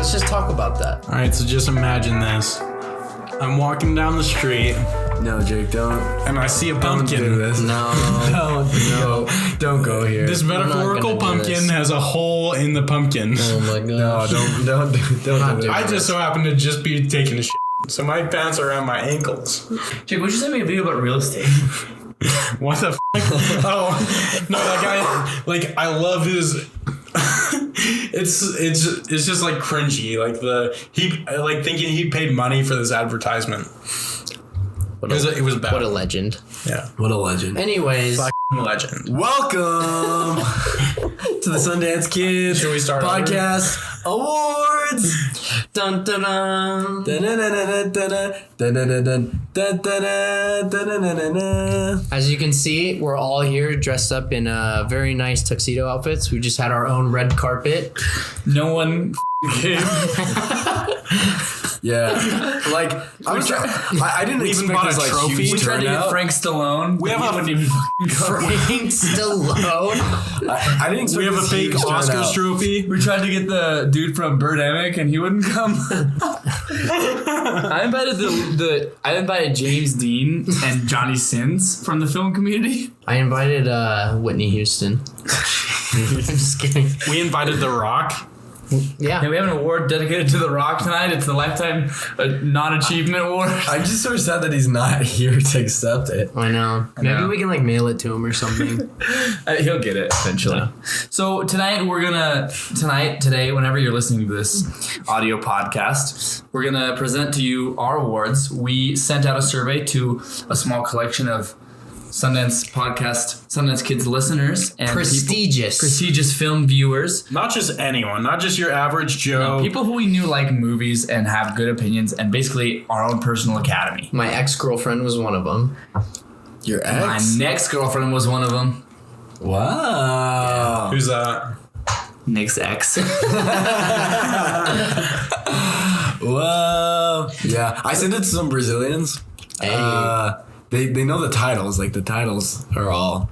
Let's just talk about that. All right, so just imagine this. I'm walking down the street. No, Jake, don't. And I see a pumpkin. Don't do this. No. Don't go here. This metaphorical pumpkin has a hole in the pumpkin. Oh my gosh. No, don't do it. I just so happen to just be taking a shit. So my pants are around my ankles. Jake, would you send me a video about real estate? What the Oh, no, that guy, like, I love his... it's just like cringy. Like thinking he paid money for this advertisement. It was bad. What a legend. Yeah. What a legend. Anyways. Fucking legend. Welcome to the Sundance Kids Should we start Podcast Awards. Dun dun dun. As you can see, we're all here dressed up in very nice tuxedo outfits. We just had our own red carpet. No one came. Yeah, like I didn't We even expect bought this a like trophy. huge We tried to get turnout. Frank Stallone. We have he a- wouldn't even fucking go. Frank Stallone. I didn't expect We have a this fake huge Oscars turnout. trophy. We tried to get the dude from Birdemic and he wouldn't come. I invited James Dean and Johnny Sins from the film community. I invited Whitney Houston. I'm just kidding. We invited The Rock. Yeah. And we have an award dedicated to The Rock tonight. It's the Lifetime Non-Achievement Award. I'm just so sad that he's not here to accept it. I know. Maybe know. we can like mail it to him or something. He'll get it eventually. Yeah. So today, whenever you're listening to this audio podcast, we're gonna present to you our awards. We sent out a survey to a small collection of Sundance Kids listeners and prestigious film viewers. Not just anyone. Not just your average Joe. People who we knew like movies and have good opinions and basically our own personal academy. My ex-girlfriend was one of them. Your My ex? next girlfriend was one of them. Wow. Who's that? Nick's ex. Whoa. Yeah, I sent it to some Brazilians. Hey. They know the titles. Like the titles are all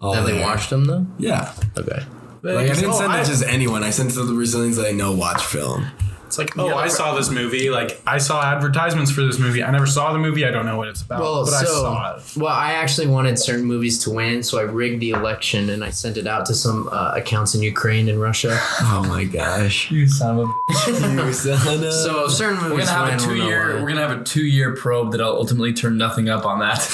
Have they there. watched them though? Yeah. Okay. Like I didn't send I- it to just anyone. I sent it to the Brazilians that I know watch film. It's like, I saw this movie. Like, I saw advertisements for this movie. I never saw the movie. I don't know what it's about. Well, but I saw it. Well, I actually wanted certain movies to win, so I rigged the election and I sent it out to some accounts in Ukraine and Russia. Oh my gosh. You son of a bitch. You son of- So if certain We're movies gonna have win, we're gonna have a 2-year probe that'll ultimately turn nothing up on that.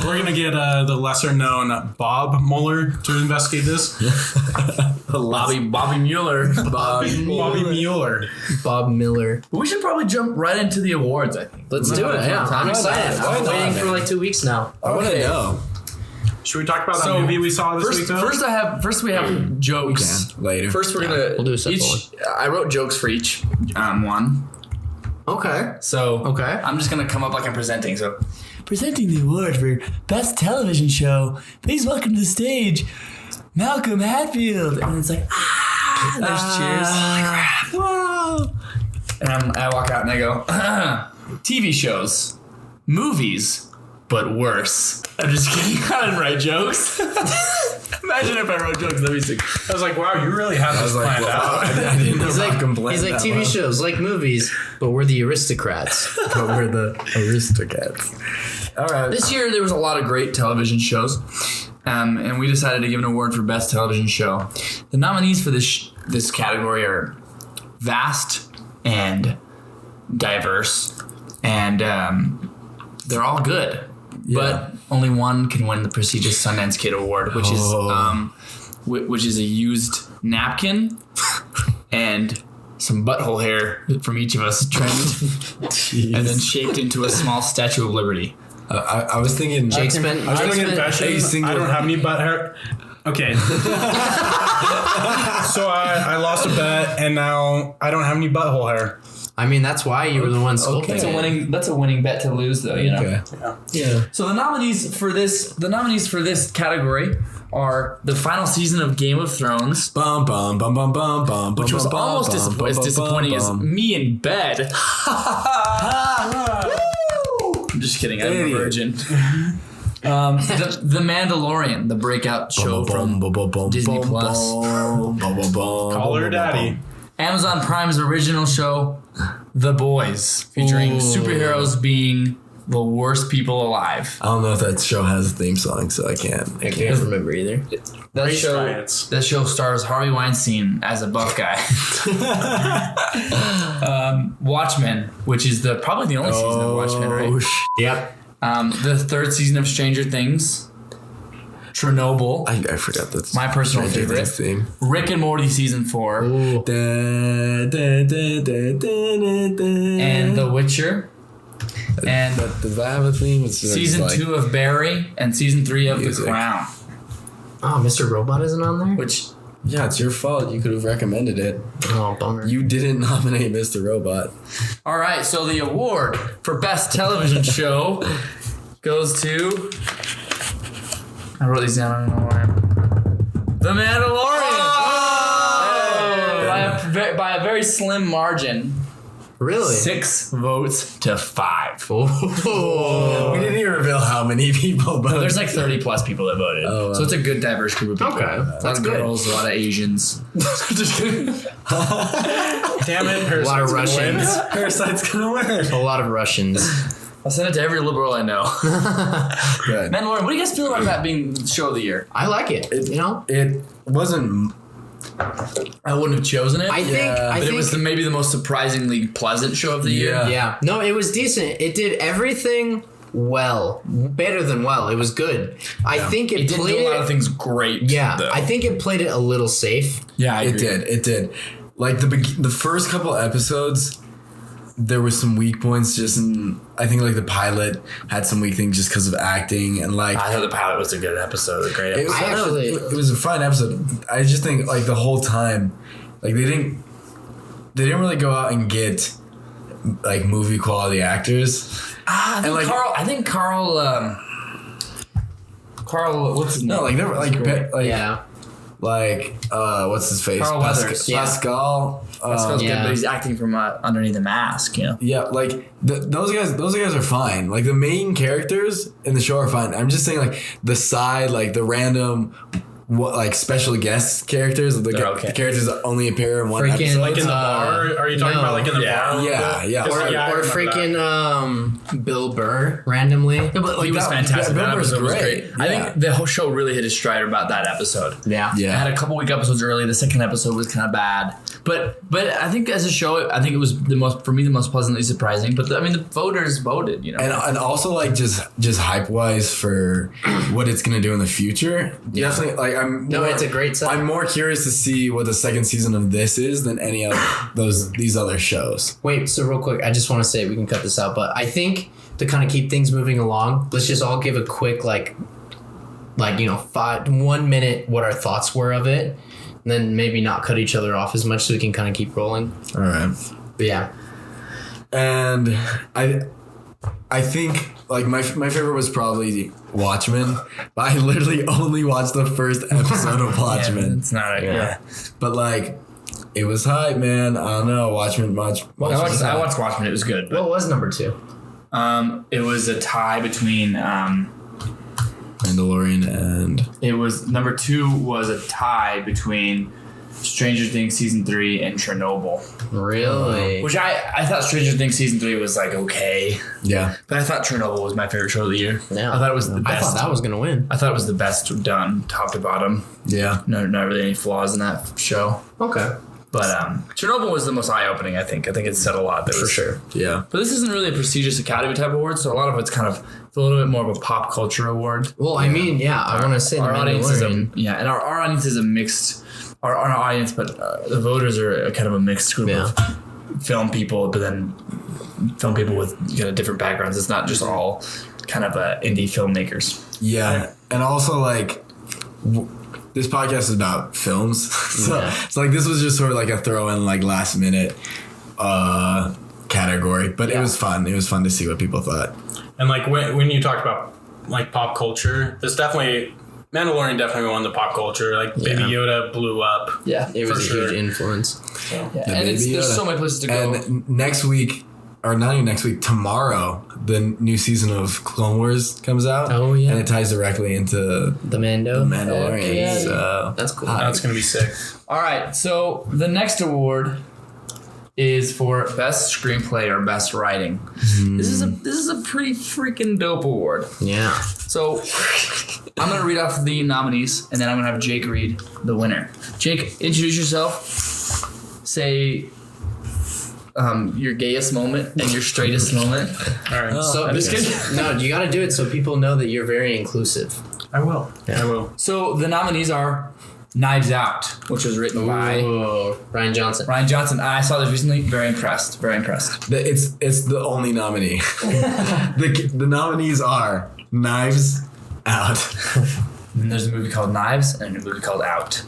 We're going to get the lesser known Bob Mueller to investigate this. Bobby Mueller. Bobby Mueller. Bob Miller. We should probably jump right into the awards, I think. Let's do it. Yeah, I'm excited. Why I'm not, waiting man? for like 2 weeks now. I want to know. Should we talk about that movie we saw this week, though? First we have jokes. Yeah, later. First we're gonna we'll do a separate I wrote jokes for each one. Okay. So Okay. I'm just gonna come up like I'm presenting. So presenting the award for best television show. Please welcome to the stage, Malcolm Hatfield. And it's like and there's cheers. Whoa. And I walk out and I go, TV shows, movies, but worse. I'm just kidding. I didn't write jokes. Imagine if I wrote jokes. That'd be sick. I was like, wow, you really had this planned out. I didn't know He's like that TV shows, like movies, but we're the aristocrats. But we're the aristocrats. All right. This year there was a lot of great television shows, and we decided to give an award for best television show. The nominees for this category are vast and diverse, and they're all good. Yeah. But only one can win the prestigious Sundance Kid Award, which is a used napkin and some butthole hair from each of us trimmed and then shaped into a small Statue of Liberty. I was thinking. Jake spent. I was Jake doing spent- confession. I don't have any butt hair. Okay. So I lost a bet, and now I don't have any butthole hair. I mean, that's why you were the one sculpting it. That's a winning bet to lose, though. You know. Okay. Yeah. So the nominees for this category are the final season of Game of Thrones, Bum bum bum bum bum bum. which was almost as disappointing as me in bed. I'm just kidding. I'm a Idiot. virgin. The Mandalorian, the breakout show from Disney Plus. Call her daddy. Amazon Prime's original show, The Boys, featuring superheroes being the worst people alive. I don't know if that show has a theme song, so I can't remember either. That show stars Harvey Weinstein as a buff guy. Watchmen, which is probably the only season of Watchmen, right? Yep. The third season of Stranger Things. Chernobyl. I forgot that's my personal favorite. Theme. Rick and Morty season 4. And The Witcher. And does that have a theme? It's season 2 of Barry and season 3 of music. The Crown. Oh, Mr. Robot isn't on there? Which, yeah, it's your fault. You could have recommended it. Oh, bummer. You didn't nominate Mr. Robot. all right, so the award for best television show goes to. I wrote these down. I don't know why. The Mandalorian. Oh! By a very slim margin. Really? 6 votes to 5. Oh. We didn't even reveal how many people voted. There's like 30 plus people that voted. Oh, wow. So it's a good diverse group of people. Okay. A lot That's of good. girls, a lot of Asians. Just kidding. Damn it. A lot of Russians. Parasite's gonna win. A lot of Russians. I'll send it to every liberal I know. Good. Mandalorian, what do you guys feel about that being show of the year? I like it. It wasn't. I wouldn't have chosen it. I think. but it was maybe the most surprisingly pleasant show of the year. Yeah. No, it was decent. It did everything well. Better than well. It was good. I think It didn't played do a lot of things great. Yeah. though. I think it played it a little safe. Yeah, I agree. It did. Like the first couple episodes, there were some weak points. Just in, I think like the pilot had some weak things just because of acting and like. I thought the pilot was a good episode, a great It episode. was, it was a fine episode. I just think like the whole time, like they didn't really go out and get like movie quality actors. I think Carl, what's his name? No, like they were like Yeah. like what's his face? Carl Weathers. Yeah. Pascal. Pascal's good, but he's acting from underneath the mask, you know? Yeah, like those guys are fine. Like the main characters in the show are fine. I'm just saying like the side, like the random, like special guest characters, the characters that only appear in one Freaking, episode. Like in the bar? Are you talking about like in the bar? Yeah. Or freaking Bill Burr randomly. Yeah, but he was that- fantastic. Bill That Burr's episode was great. great. I think the whole show really hit its stride about that episode. Yeah. Yeah. It had a couple weak episodes early. The second episode was kind of bad, but I think as a show, I think it was the most pleasantly surprising. But the voters voted, you know, And also like just hype wise for what it's gonna do in the future. Yeah. Definitely like It's a great set. I'm more curious to see what the second season of this is than any of these other shoys. Wait, so real quick, I just want to say we can cut this out, but I think to kind of keep things moving along, let's just all give a quick 1 minute what our thoughts were of it, and then maybe not cut each other off as much so we can kind of keep rolling. All right. But yeah. And I think like my favorite was probably Watchmen, but I literally only watched the first episode of Watchmen. it's not. But like, it was hype, man. I don't know. Watchmen. I watched Watchmen. It was good. But, What was number 2? it was a tie between. Mandalorian and It was number 2 was a tie between Stranger Things season 3 and Chernobyl. Really? Which I thought Stranger Things season 3 was like okay, yeah. but I thought Chernobyl was my favorite show of the year. Yeah. I thought it was the I best. thought that was going to win. I thought it was the best done, top to bottom. Yeah. Not really any flaws in that show. Okay. But Chernobyl was the most eye-opening. I think it said a lot. For sure. Yeah. But this isn't really a prestigious Academy type award, so a lot of it's kind of a little bit more of a pop culture award. Well, I mean, yeah, I want to say Our the audience is Mandalorian. and our audience is a mixed. Our audience, but the voters are a kind of a mixed group of film people, but then film people with different backgrounds. It's not just all kind of indie filmmakers. Yeah. And also like this podcast is about films. So it's like this was just sort of like a throw in like last minute category. But it was fun. It was fun to see what people thought. And like when you talk about like pop culture, Mandalorian definitely won the pop culture. Like Baby Yoda blew up. Yeah, It was a huge influence. and there's so many places to go. And next week or not even next week, tomorrow, the new season of Clone Wars comes out. Oh, yeah. And it ties directly into The Mandalorian. Yeah. So That's cool. That's gonna be sick. All right, so the next award is for best screenplay or best writing. This is a pretty freaking dope award. Yeah. So I'm gonna read off the nominees, and then I'm gonna have Jake read the winner. Jake, introduce yourself. Say your gayest moment and your straightest moment. All right. So no, you got to do it so people know that you're very inclusive. I will. Yeah. I will. So the nominees are Knives Out, which was written by Ryan Johnson. Ryan Johnson. I saw this recently. Very impressed. Very impressed. it's the only nominee. The nominees are Knives Out. And there's a movie called Knives, and a movie called Out,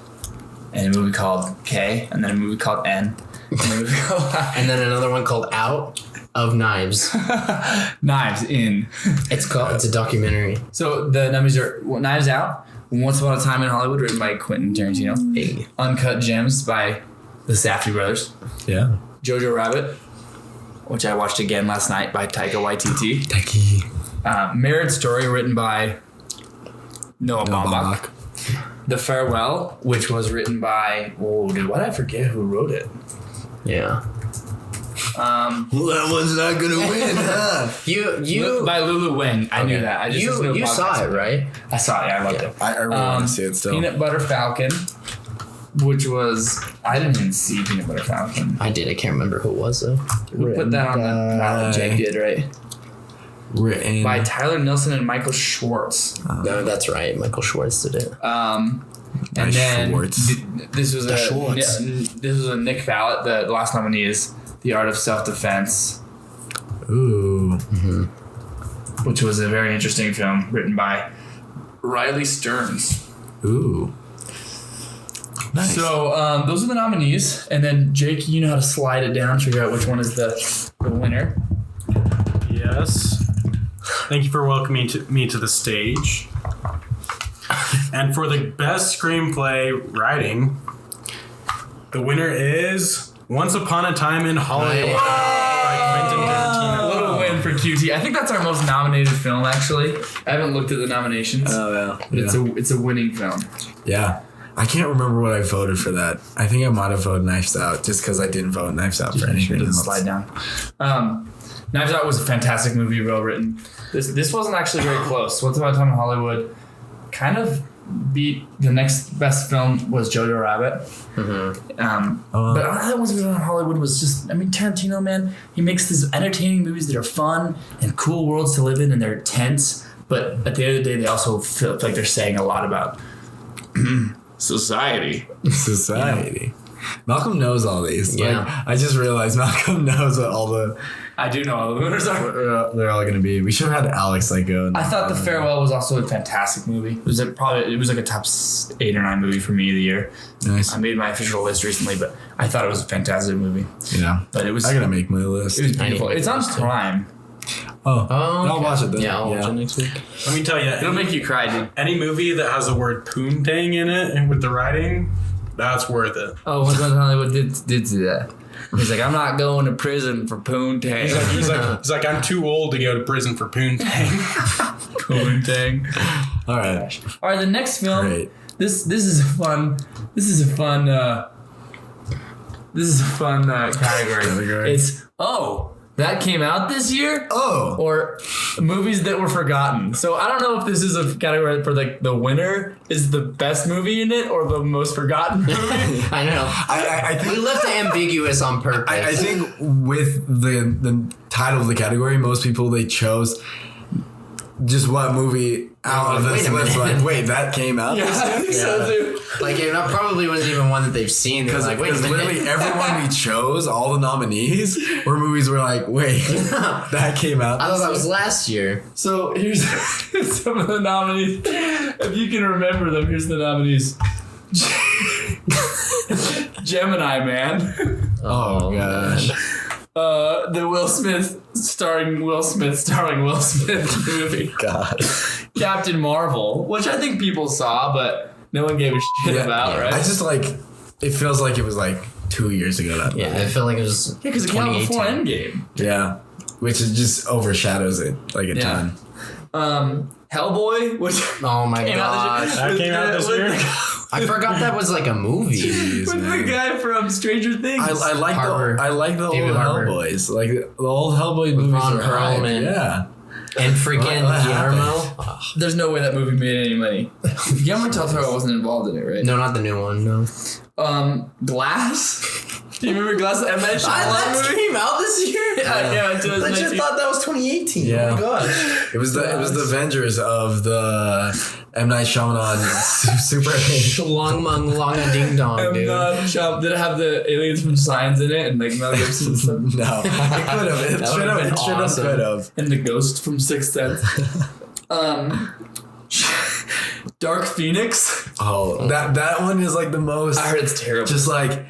and a movie called K, and then a movie called N, and a movie called And then another one called Out of Knives. Knives In. It's a documentary. So the nominees are Knives Out, Once Upon a Time in Hollywood, written by Quentin Tarantino, Hey. Uncut Gems by the Safdie brothers, Yeah. Jojo Rabbit, which I watched again last night by Taika Waititi, Techie. Marriage Story, written by Noah Baumbach, Baumbach. The Farewell, which was written by why did I forget who wrote it? Yeah. Well, that one's not gonna win, huh? You By Lulu Wang. I knew that. I just listened to a you saw podcast. it, right? I saw it. Yeah, I loved it. I really want to see it still. Peanut Butter Falcon, which was I didn't even see Peanut Butter Falcon. I did. I can't remember who it was though. We put that on the ballot. Jake did, right? Written By Tyler Nilson and Michael Schwartz. No, that's right. Michael Schwartz did it. And By then Schwartz. this was Schwartz. this was a Nick ballot. The last nominee is The Art of Self-Defense, Ooh. which was a very interesting film written by Riley Stearns. Ooh. Nice. So those are the nominees, and then Jake, you know how to slide it down, figure out which one is the winner. Yes. Thank you for welcoming me to the stage. And for the best screenplay writing, the winner is Once Upon a Time in Hollywood by Quentin Tarantino. A little win for QT. I think that's our most nominated film, actually. I haven't looked at the nominations. Oh, yeah. But it's a winning film. Yeah. I can't remember what I voted for that. I think I might have voted Knives Out just because I didn't vote Knives Out for anything else. Slide down. Knives Out was a fantastic movie, well written. This wasn't actually very close. Once Upon a Time in Hollywood kind of beat the next best film was Jojo Rabbit. But Once Upon a Time in Hollywood was just, Tarantino, man, he makes these entertaining movies that are fun and cool worlds to live in, and they're tense. But at the end of the day, they also feel like they're saying a lot about society. Malcolm knows all these. Yeah. Like, I just realized Malcolm knows what all the... I do know all the winners are. They're all going to be. We should have had Alex go. I thought The Farewell was also a fantastic movie. It was like a top 8 or 9 movie for me of the year. Nice. I made my official list recently, but I thought it was a fantastic movie. Yeah. But it was. I got to make my list. It was beautiful. It's on Prime. Oh, okay. I'll watch it then. Yeah, I'll watch it next week. Let me tell you, It'll make you cry, dude. any movie that has the word poontang in it and with the writing, that's worth it. Oh, Once Upon a Time in Hollywood did do that. He's like, I'm not going to prison for poontang. He's like, I'm too old to go to prison for poontang. Poontang. All right. All right, the next film. Great. This is a fun category. It's that came out this year. Or movies that were forgotten. So I don't know if this is a category for like the winner is the best movie in it or the most forgotten movie. I know. I think We left it ambiguous on purpose. I think with the title of the category, most people they chose just what movie out of this list. Like, wait, that came out. I think so too. Like, it probably wasn't even one that they've seen. They're like, wait a minute. Literally everyone we chose, all the nominees were movies we're like, wait, that came out. I thought that was last year. So here's some of the nominees. If you can remember them, here's the nominees. Gemini Man. Oh gosh. The Will Smith starring Will Smith movie. God. Captain Marvel, which I think people saw, but no one gave a shit about, right? I just like, it feels like it was like 2 years ago. That Yeah, movie. I feel like it was because it came out before 2018. Endgame. Yeah, which is just overshadows it like a ton. Hellboy, which Oh my came out gosh. That came out this year? I forgot that was like a movie. Jeez, with man. the guy from Stranger Things. I like Harbour. the David old Harbour. Hellboys. Like the old Hellboy movies Ron are hype. Perlman. Yeah. And freaking What Guillermo. There's no way that movie made any money. Guillermo del Toro wasn't involved in it, right? No, not the new one, no. Glass. Do you remember Glass? M. Night Shyamalan movie? came out this year? Yeah, I just 2019. thought that was 2018. Yeah. Oh my gosh. It was the Avengers of the M. Night Shyamalan super. Shlong mung long a ding dong, dude. Did it have the aliens from Signs in it and like Mel Gibson and stuff? No, it could have. It That should would've have. been It should have. awesome. Could have. And the ghost from Sixth Sense. Dark Phoenix. Oh, that one is like the most. I heard it's terrible. Just like,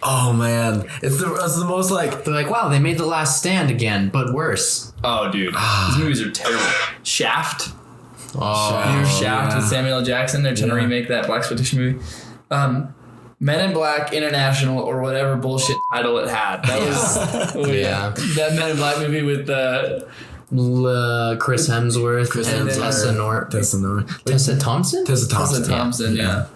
oh man, it's the most like. They're like, wow, they made The Last Stand again, but worse. Oh, dude. These movies are terrible. Shaft. Oh, New Shaft yeah. with Samuel L. Jackson. They're trying to remake that Black Exploitation movie. Men in Black International or whatever bullshit title it had. That was Yeah. that Men in Black movie with Chris Hemsworth and Tessa Tessa Thompson? Tessa Thompson. Tessa Thompson. Yeah.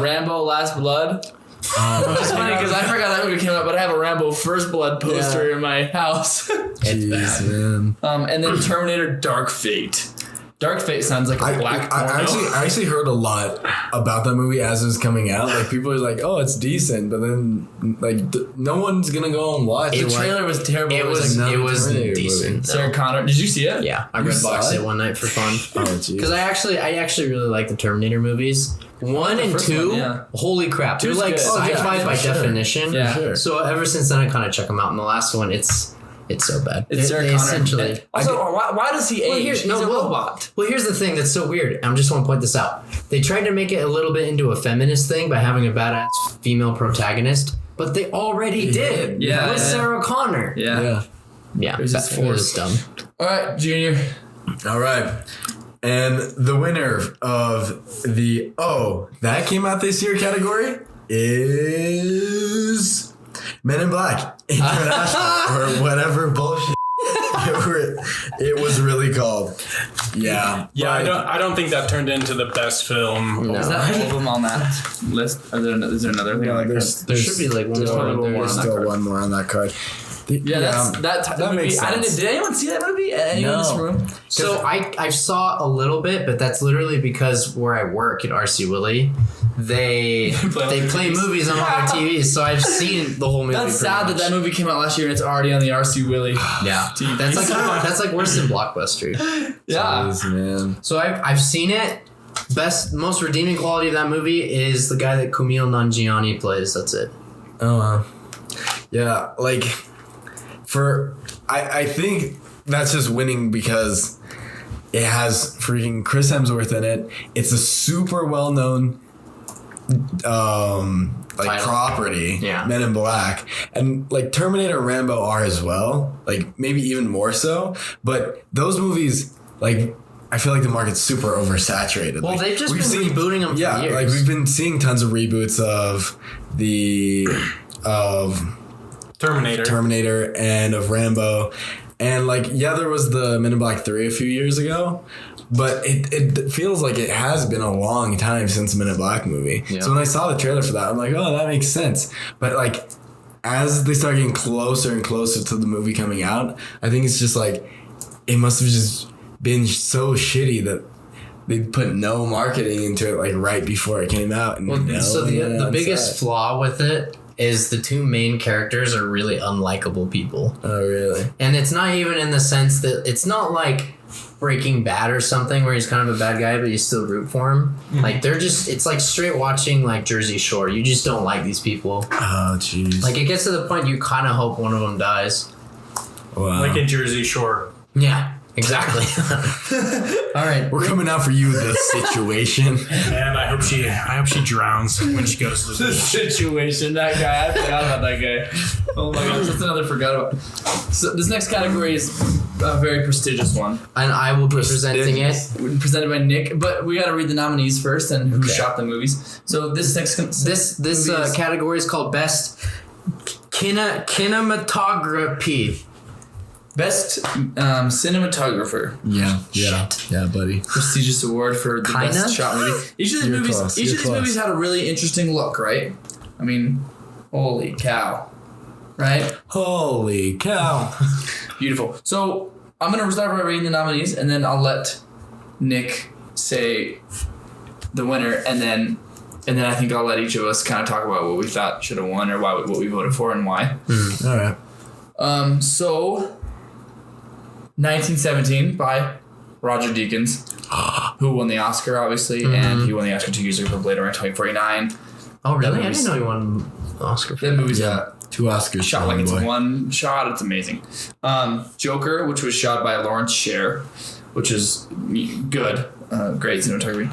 Rambo Last Blood. It's funny because I forgot that movie came out, but I have a Rambo First Blood poster in my house. Jeez, man. And then Terminator Dark Fate. Dark Fate sounds like a black porno. I actually heard a lot about that movie as it was coming out. Like people are like, "Oh, it's decent," but then like no one's gonna go and watch The it. trailer was terrible. It was Terminator decent. movie. Sarah Connor. Did you see it? Yeah, I You red saw boxed it? it one night for fun. Oh, jeez. Because I actually really like the Terminator movies. 1 and first 2, one, yeah. holy crap. They're Two's like good. sci-fi yeah, by for sure. definition. Yeah. Sure. So ever since then, I kind of check them out. And the last one, it's so bad. It's Sarah Connor. Essentially. Also, why does he age? here's- He's a robot. Well, here's the thing that's so weird. I just want to point this out. They tried to make it a little bit into a feminist thing by having a badass female protagonist, but they already did. Yeah, With yeah. Sarah Connor. Yeah. Yeah. Yeah. was just It was dumb. All right, Junior. All right. And the winner of the that came out this year category is Men in Black International or whatever bullshit it was really called. Yeah. Yeah, But- I don't think that turned into the best film. No. Is that all of them on that list? Is there another thing? No, like there's- There should be like one there's more. probably one more There's on that still card. one more on that card. Yeah, that that movie. makes sense. Did anyone see that movie? Anyone in this No. room? So I saw a little bit, but that's literally because where I work at RC Willie, they play movies on all their TVs. So I've seen the whole movie. That's pretty sad much. that movie came out last year and it's already on the RC Willie. Yeah, that's like worse than Blockbuster. Yeah. Jeez, man. So I've seen it. Most redeeming quality of that movie is the guy that Kumail Nanjiani plays. That's it. Oh, yeah. Like, I think that's just winning because it has freaking Chris Hemsworth in it. It's a super well known Title. property. Yeah. Men in Black. And like Terminator and Rambo are as well. Like maybe even more so. But those movies, like, I feel like the market's super oversaturated. Well, like, they've just we've been rebooting them for years. like we've been seeing tons of reboots of Terminator and of Rambo. And like, yeah, there was the Men in Black 3 a few years ago, but it feels like it has been a long time since the Men in Black movie. Yeah. So when I saw the trailer for that, I'm like, oh, that makes sense. But like, as they start getting closer and closer to the movie coming out, I think it's just like, it must have just been so shitty that they put no marketing into it like right before it came out. And The biggest flaw with it is the two main characters are really unlikable people. Oh, really? And it's not even in the sense that it's not like Breaking Bad or something where he's kind of a bad guy, but you still root for him. Mm-hmm. Like it's like straight watching like Jersey Shore. You just don't like these people. Oh, jeez. Like it gets to the point you kind of hope one of them dies. Wow. Like in Jersey Shore. Yeah, exactly. All right. We're coming out for you, the situation. And I hope she drowns when she goes to the The beach. situation, that guy. I forgot about that guy. Oh my gosh, that's another forgot about. So this next category is a very prestigious one. And I will be presenting it. Presented by Nick, but we got to read the nominees first and who shot the movies. So this category is called Best Cinematography. Best cinematographer. Yeah, buddy. Prestigious award for the best shot movie. Each of these movies had a really interesting look, right? I mean, holy cow. Right? Holy cow. Beautiful. So I'm going to start by reading the nominees, and then I'll let Nick say the winner, and then I think I'll let each of us kind of talk about what we thought should have won or what we voted for and why. All right. So 1917 by Roger Deakins, who won the Oscar, obviously, and he won the Oscar 2 years ago for Blade Runner 2049. Oh, really? I didn't know he won the Oscar for that. Movie's 2 Oscars. Shot like it's one shot. It's amazing. Joker, which was shot by Lawrence Sher, which is good. Great cinematography.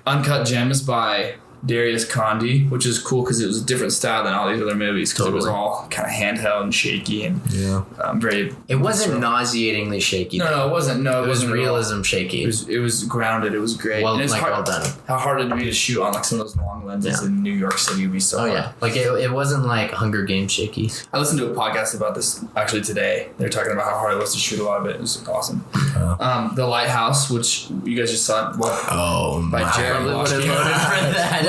Uncut Gems by Darius Condi, which is cool because it was a different style than all these other movies because it was all kind of handheld and shaky and very. It wasn't nauseatingly shaky. No, it wasn't. No, it was realism shaky. It was grounded. It was great. Well, and it's well done. How hard it'd be to shoot on like some of those long lenses in New York City would be so hard. Yeah, like it wasn't like Hunger Games shaky. I listened to a podcast about this actually today. They're talking about how hard it was to shoot a lot of it. It was awesome. The Lighthouse, which you guys just saw, by Jared Lockett.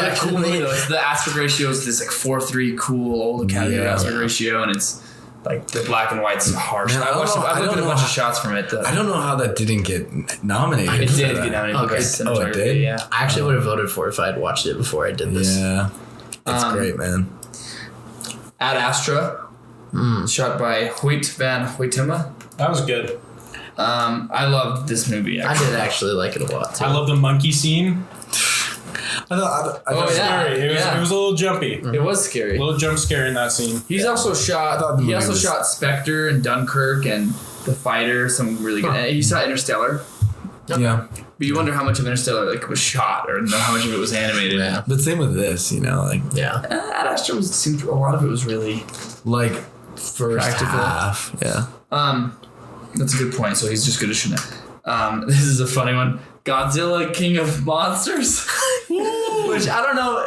What a cool movie though. The aspect ratio is this like 4:3 cool old Academy aspect ratio, and it's like the black and white's harsh. Man, I looked at a bunch of shots from it. I don't know how that didn't get nominated. It did get nominated. Okay. It did? Yeah. I actually would have voted for it if I had watched it before I did this. Yeah. It's great, man. Ad Astra, shot by Hoyt van Hoytema. That was good. I loved this movie. Actually. I did actually like it a lot too. I love the monkey scene. I thought It was scary. It was a little jumpy. It was scary. A little jump scare in that scene. He's also shot. He also shot Spectre and Dunkirk and The Fighter. Some really good. He saw Interstellar. Yeah. But you wonder how much of Interstellar was shot or how much of it was animated. Yeah. But same with this, Ad Astra seemed a lot of it was really like first practical. half. Yeah. That's a good point. So he's just good as shit. This is a funny one. Godzilla, King of Monsters. Which I don't know.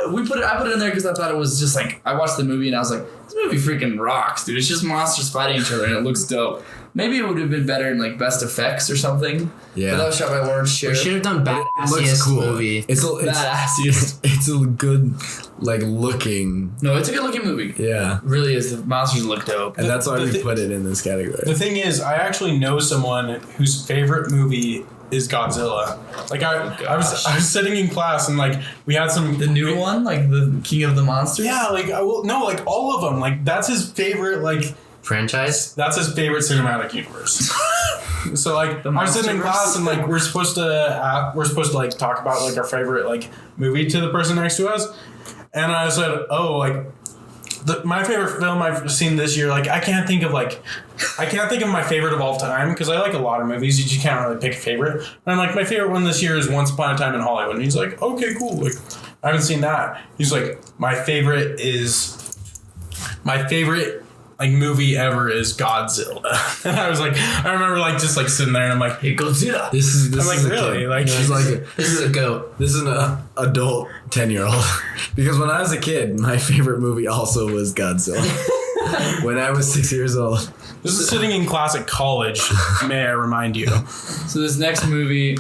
I put it in there because I thought it was just like I watched the movie and I was like, this movie freaking rocks, dude. It's just monsters fighting each other and it looks dope. Maybe it would have been better in like best effects or something. Yeah. But that was shot by Lawrence Sher. We should have done badassiest movie. It's badassiest. It's a good looking. No, it's a good looking movie. Yeah. It really is. The monsters look dope. And that's why we put it in this category. The thing is, I actually know someone whose favorite movie is Godzilla. Like I was sitting in class and like we had the new one, like the King of the Monsters. Yeah, like like all of them. Like that's his favorite franchise. That's his favorite cinematic universe. So like I was sitting in class and like we're supposed to like talk about like our favorite like movie to the person next to us, and I said, my favorite film I've seen this year, like I can't think of my favorite of all time because I like a lot of movies. You just can't really pick a favorite. And I'm like, my favorite one this year is Once Upon a Time in Hollywood. And he's like, okay, cool. Like I haven't seen that. He's like, my favorite like movie ever is Godzilla. And I was like, I remember like just like sitting there and I'm like, hey, Godzilla. This is I'm like, really? kid. Like, this is a goat. This is an adult 10-year-old. Because when I was a kid, my favorite movie also was Godzilla. When I was 6 years old. This is sitting in class at college, may I remind you. So this next movie,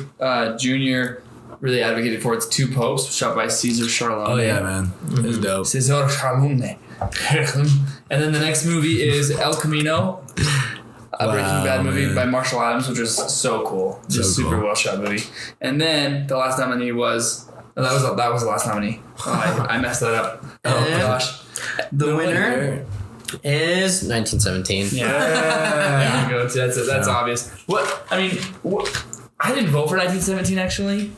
Junior really advocated for. It's Two Popes, shot by Cesar Charlone. Oh yeah, man. It's dope. Cesar Charlone. And then the next movie is El Camino, a Breaking Bad movie by Marshall Adams, which was so cool. Just super well shot movie. And then the last nominee was that was the last nominee. Oh, I messed that up. Oh gosh. The winner is 1917. Yeah. There you go. That's obvious. I didn't vote for 1917 actually.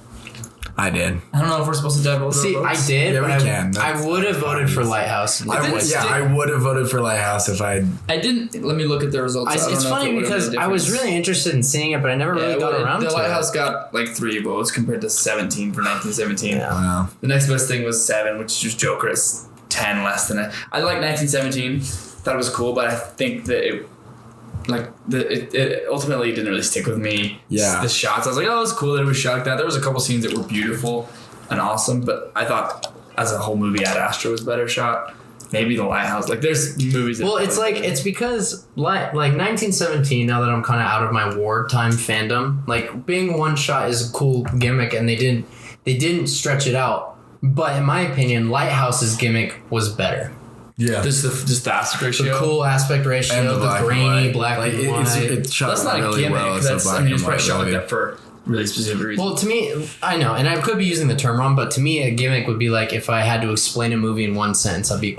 I did. I don't know if we're supposed to divulge. See, I did. Yeah, we can. I would have voted for Lighthouse. I would have voted for Lighthouse if I didn't. Let me look at the results. It's funny because I was really interested in seeing it, but I never really got around to it. The Lighthouse got like 3 votes compared to 17 for 1917. Yeah. Wow. The next best thing was 7, which was Joker. It's 10 less than it. I like 1917. thought it was cool, but I think that it ultimately didn't really stick with me. Yeah. The shots, I was like, oh, it was cool that it was shot like that. There was a couple scenes that were beautiful and awesome, but I thought as a whole movie, Ad Astra was better shot. Maybe The Lighthouse. Like, there's movies. Well, it's because like 1917. Now that I'm kind of out of my wartime fandom, like being one shot is a cool gimmick, and they didn't stretch it out. But in my opinion, Lighthouse's gimmick was better. Yeah. Just the aspect ratio. The cool aspect ratio, And the grainy black and white. It's shot That's not really a gimmick. well. It's It's probably shot like that for really specific reasons. Well, to me, I know, and I could be using the term wrong, but to me, a gimmick would be like if I had to explain a movie in one sentence, I'd be,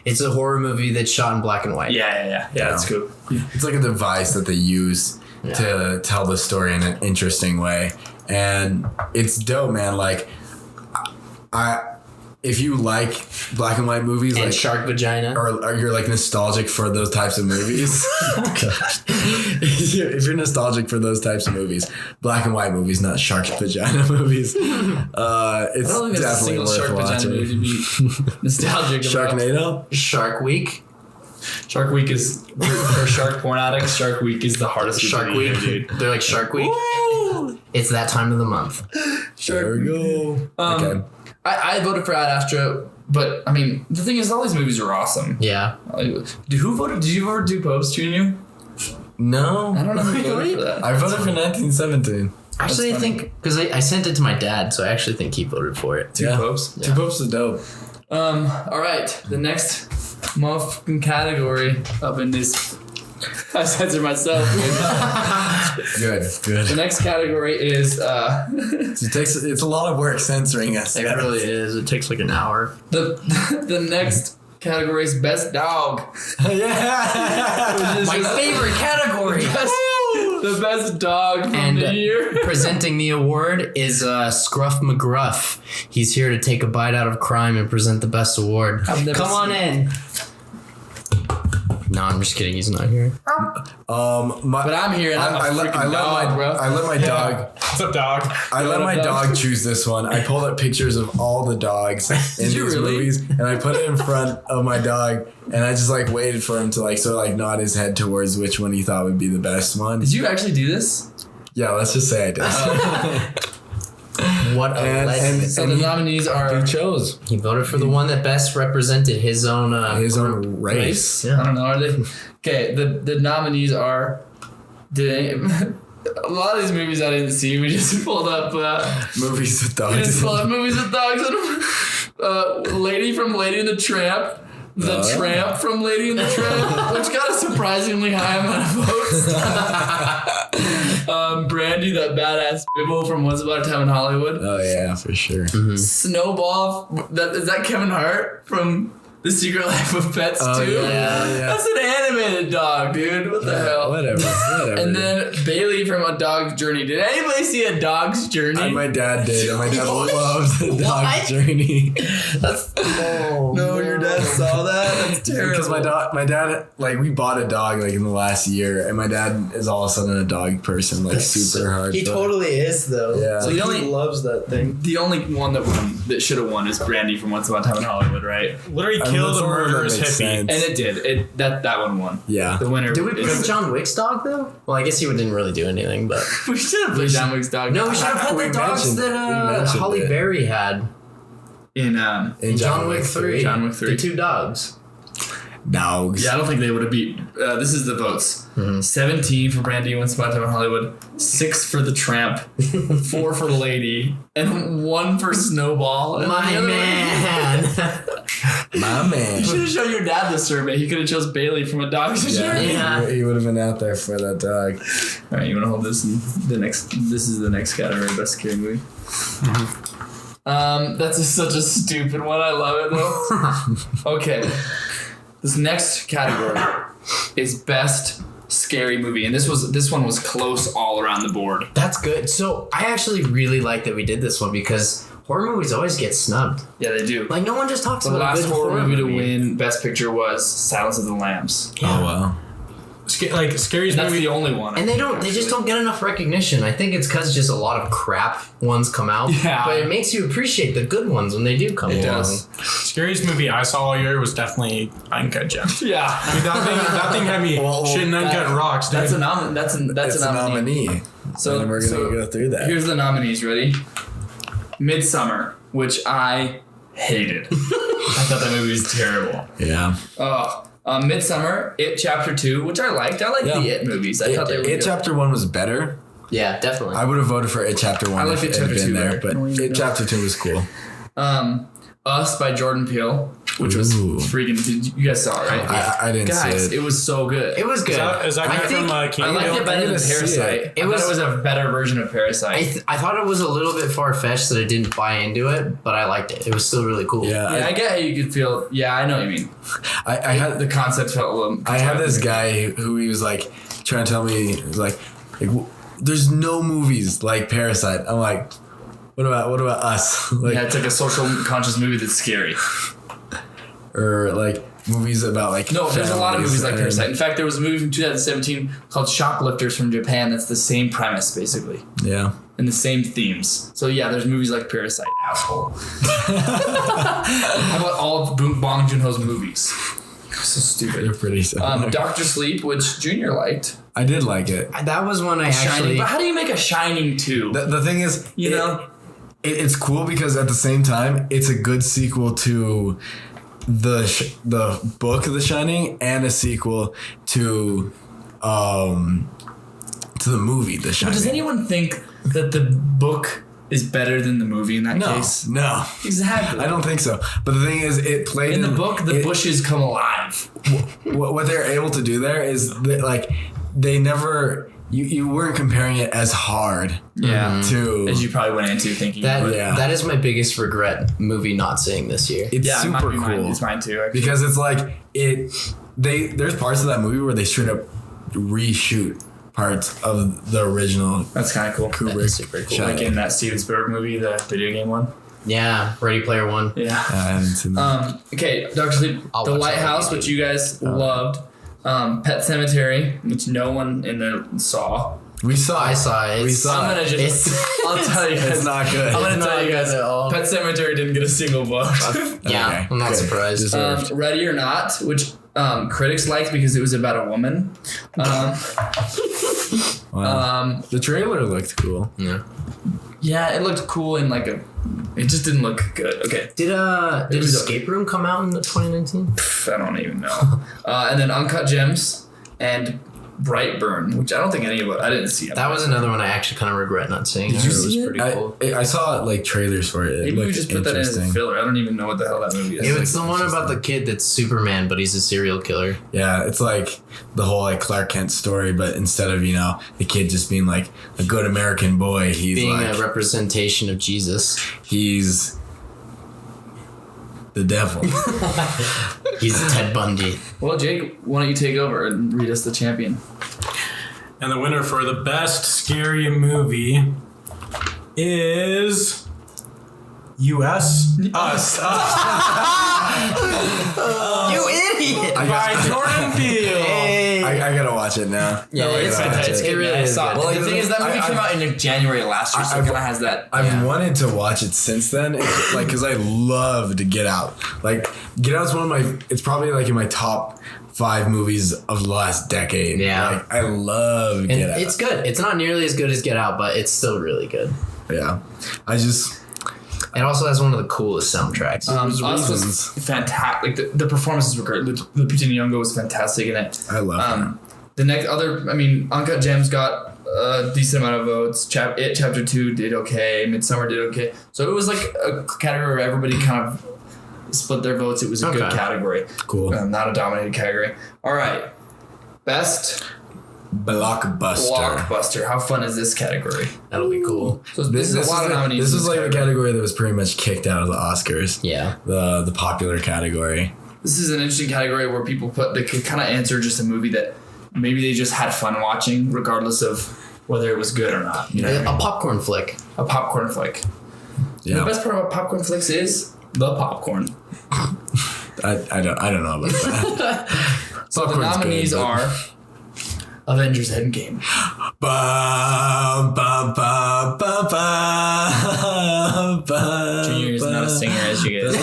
it's a horror movie that's shot in black and white. Yeah, that's cool. It's like a device that they use to tell the story in an interesting way. And it's dope, man. Like, if you like black and white movies, And like shark vagina. or you're like nostalgic for those types of movies, if you're nostalgic for those types of movies, black and white movies, not shark vagina movies, it's I don't think there's a definitely single worth shark vagina watching. movie to be nostalgic about. Sharknado? Shark Week. Shark Week is for shark porn addicts. Shark Week is the hardest. Shark Week. dude. They're like Shark Week. It's that time of the month. There we go. Okay. I voted for Ad Astra, but I mean, the thing is, all these movies are awesome. Yeah. Who voted? Did you vote Two Popes, Junior? No. I don't know who voted for that. I voted for 1917. Actually, I think, because I sent it to my dad, so I actually think he voted for it. Two Popes. Two Popes is dope. All right, the next motherfucking category up in this. I censored myself. Good. The next category is It's a lot of work censoring us. It really is. It takes like an hour. the next category is best dog. Yeah. My favorite category. The best dog from the year. Presenting the award is Scruff McGruff. He's here to take a bite out of crime and present the best award. Come on in. No, I'm just kidding. He's not here. But I'm here and I'm a freaking dog, bro. I let my dog. What's up, dog? I let my dog choose this one. I pulled up pictures of all the dogs in these movies, and I put it in front of my dog, and I just like waited for him to nod his head towards which one he thought would be the best one. Did you actually do this? Yeah, let's just say I did. What a legend. So the nominees are. He chose. He voted for the one that best represented his own race. Yeah. I don't know. Are they? Okay. The nominees are. A lot of these movies I didn't see. We just pulled up. Movies with We just dogs. pulled up movies with dogs. Lady from Lady and the Tramp. The Tramp from Lady and the Tramp, which got a surprisingly high amount of votes. Brandy, that badass Bibble from Once Upon a Time in Hollywood. Oh yeah, for sure. Snowball, is that Kevin Hart from The Secret Life of Pets too? Yeah. That's an animated dog, dude. What the hell? Whatever. And then Bailey from A Dog's Journey. Did anybody see A Dog's Journey? My dad did. And my dad loved The Dog's Journey. No, your dad saw that? That's terrible. Because my dad, we bought a dog in the last year, and my dad is all of a sudden a dog person, super hard. He totally is, though. Yeah. So He the only loves that thing. the only one that should have won is Brandy from Once Upon a Time in Hollywood, right? Literally killed the murderous hippie. sense. And it did. That one won. Yeah. The winner. Did we is- pick John Wick's dog, though? Well, I guess he didn't really do anything, but... We should have played John Wick's dog. No, we should have put We the dogs mentioned it. We that mentioned Holly it. Berry had In in John Wick 3. John Wick 3. The two dogs. Dogs. Yeah, I don't think they would have beat. This is the votes: 17 for Brandy, Once Upon a Time in Hollywood, 6 for the Tramp, 4 for the Lady, and 1 for Snowball. And My the other man. My man. You should have shown your dad the survey. He could have chose Bailey from A Dog's Journey. Yeah. He would have been out there for that dog. All right, you want to hold this? This is the next category, best scary movie. That's such a stupid one. I love it though. Okay, this next category is best scary movie, and this one was close all around the board. That's good. So I actually really like that we did this one because horror movies always get snubbed. Yeah, they do. Like, no one just talks The about a last good horror movie to win best picture was Silence of the Lambs. Oh wow. Scariest That's movie. the only one. And they just don't get enough recognition. I think it's because just a lot of crap ones come out. Yeah. But it makes you appreciate the good ones when they do come along. It does. Scariest movie I saw all year was definitely Uncut Gems. Yeah. I mean, that thing had me shitting uncut rocks, dude. That's a nominee. So then we're gonna go through that. Here's the nominees. Ready? Midsummer, which I hated. I thought that movie was terrible. Yeah. Midsummer, It Chapter 2, which I liked. I liked the It movies. I thought they were It good. Chapter 1 was better. Yeah, definitely. I would have voted for It Chapter 1 I liked if It it had Chapter been 2 there, better. but It Chapter 2 was cool. Us by Jordan Peele, which was Ooh. freaking. You guys saw it, right? I didn't Guys, see it. it was so good. It was good. Is that guy from I King liked it better than gonna see Parasite. it. It was a better version of Parasite. I thought it was a little bit far-fetched that I didn't buy into it, but I liked it. It was still really cool. Yeah. I get how you could feel. Yeah, I know what you mean. I had The concept felt a little. I had this guy who he was like trying to tell me, he was like there's no movies like Parasite. I'm like, what about Us? Like, Yeah, it's like a social conscious movie that's scary. or like movies about like No, there's a lot of families movies like and- Parasite. In fact, there was a movie from 2017 called Shoplifters from Japan that's the same premise, basically, Yeah. and the same themes. So yeah, there's movies like Parasite, asshole. How about all of Bong Joon-ho's movies? So They're stupid. pretty similar. Doctor Sleep, which Junior liked. I did like it. That was one I Shining. actually... But how do you make a Shining 2? The thing is, You know? it's cool because at the same time, it's a good sequel to the book The Shining and a sequel to the movie The Shining. Does anyone think that the book is better than the movie in that case? No. Exactly. I don't think so. But the thing is, it played In the book, the bushes come alive. What they're able to do there is that, like, they never. You weren't comparing it as hard. Yeah. To As you probably went into thinking. That is my biggest regret movie not seeing this year. it's Yeah, super cool It's mine too. Actually. because it's like there's parts of that movie where they straight up reshoot parts of the original That's kind of cool. That Kubrick is super cool. Shining. Like in that Steven Spielberg movie, the video game one. Yeah, Ready Player One. Yeah. I haven't seen that. Okay, Dr. Sleep, I'll The watch that Lighthouse, movie. which you guys loved. Pet Cemetery, which no one in there saw. We saw I saw it. We It's- saw I'm it. gonna just. I'll tell you guys. It's not good. I'm gonna It's tell not you guys. good at all. Pet Cemetery didn't get a single vote. Yeah, Okay, I'm not good. surprised. Deserved. Ready or Not, which critics liked because it was about a woman. Wow. The trailer looked cool. Yeah. Yeah, it looked cool in like a. It just didn't look good. Okay, Did was a- Escape Room come out in 2019? I don't even know. And then Uncut Gems and Brightburn, which I don't think any of it. I didn't see. That was another one I actually kind of regret not seeing. Did you It was see it? pretty cool. I saw like trailers for it. It Maybe we looked just put that in as a interesting. filler. I don't even know what the hell that movie is. It was the one about the kid that's Superman, but he's a serial killer. Yeah, it's like the whole like Clark Kent story, but instead of the kid just being like a good American boy, he's Being like a representation of Jesus. he's the devil. He's Ted Bundy. Well, Jake, why don't you take over and read us the champion? And the winner for the best scary movie is Us. You idiot! By Jordan Peele. I gotta watch it now. Yeah, it's gotta good. watch It's it. it really is good. Well, the thing is, that movie I- came out in January last year, so it I've- kind of has that. I've wanted to watch it since then, like because I loved Get Out. Like Get Out's one of my. It's probably like in my top 5 movies of the last decade. Yeah. like I love And Get Out. it's good. It's not nearly as good as Get Out, but it's still really good. Yeah, I just It also has one of the coolest soundtracks. there's Us was reasons. fantastic. Like the performances were great. Lupita Nyong'o was fantastic in it. I love her. The next Uncut Gems got a decent amount of votes. It Chapter 2 did okay. Midsummer did okay. So it was like a category where everybody kind of split their votes. It was a good Okay. category. Cool. Not a dominated category. All right. Best Blockbuster. blockbuster. How fun is this category? That'll be cool. So this is a lot of nominees. This in was like category. the category that was pretty much kicked out of the Oscars. Yeah. The popular category. This is an interesting category where people they could kind of answer just a movie that maybe they just had fun watching, regardless of whether it was good or not. You know what I A mean? popcorn flick. A popcorn flick. Yeah, The best part about popcorn flicks is the popcorn. I don't know about that. So the Popcorn's nominees good, but- are Avengers Endgame. Bum, bum, bum, bum, bum, bum, Junior is not a singer, as you guys.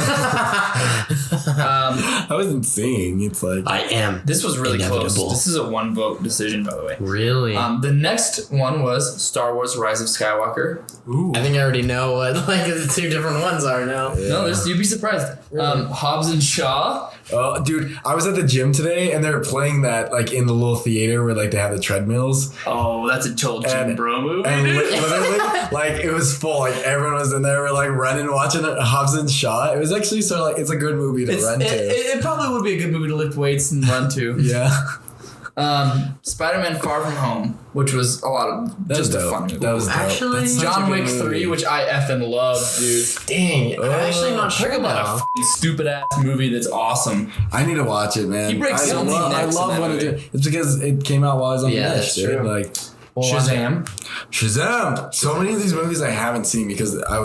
I wasn't singing. It's like I am. This was really Inevitable. close. This is a 1-vote decision, by the way. Really? The next one was Star Wars: Rise of Skywalker. ooh. I think I already know what like the two different ones are now. No, you'd be surprised. Hobbs and Shaw. Oh, dude, I was at the gym today and they were playing that like in the little theater where like they have the treadmills. Oh, that's a total Jim And- Bro movie. And dude. literally, like it was full. Like everyone was in there, we're like running, watching Hobbs and Shaw. It was actually sort of like it's a good movie to run to. It probably would be a good movie to lift weights and run to. Yeah, Spider-Man: Far From Home, which was a lot of that was just a dope. fun movie. That was dope. Actually, That's such a John good Wick movie. 3, which I effing love, dude. Dang, I'm actually not Talk sure about a about. fucking stupid ass movie that's awesome. I need to watch it, man. He breaks I so many love, necks in that when movie. it's because it came out while I was on Yeah, the that's dude. true. Like Shazam. Shazam! So many of these movies I haven't seen because I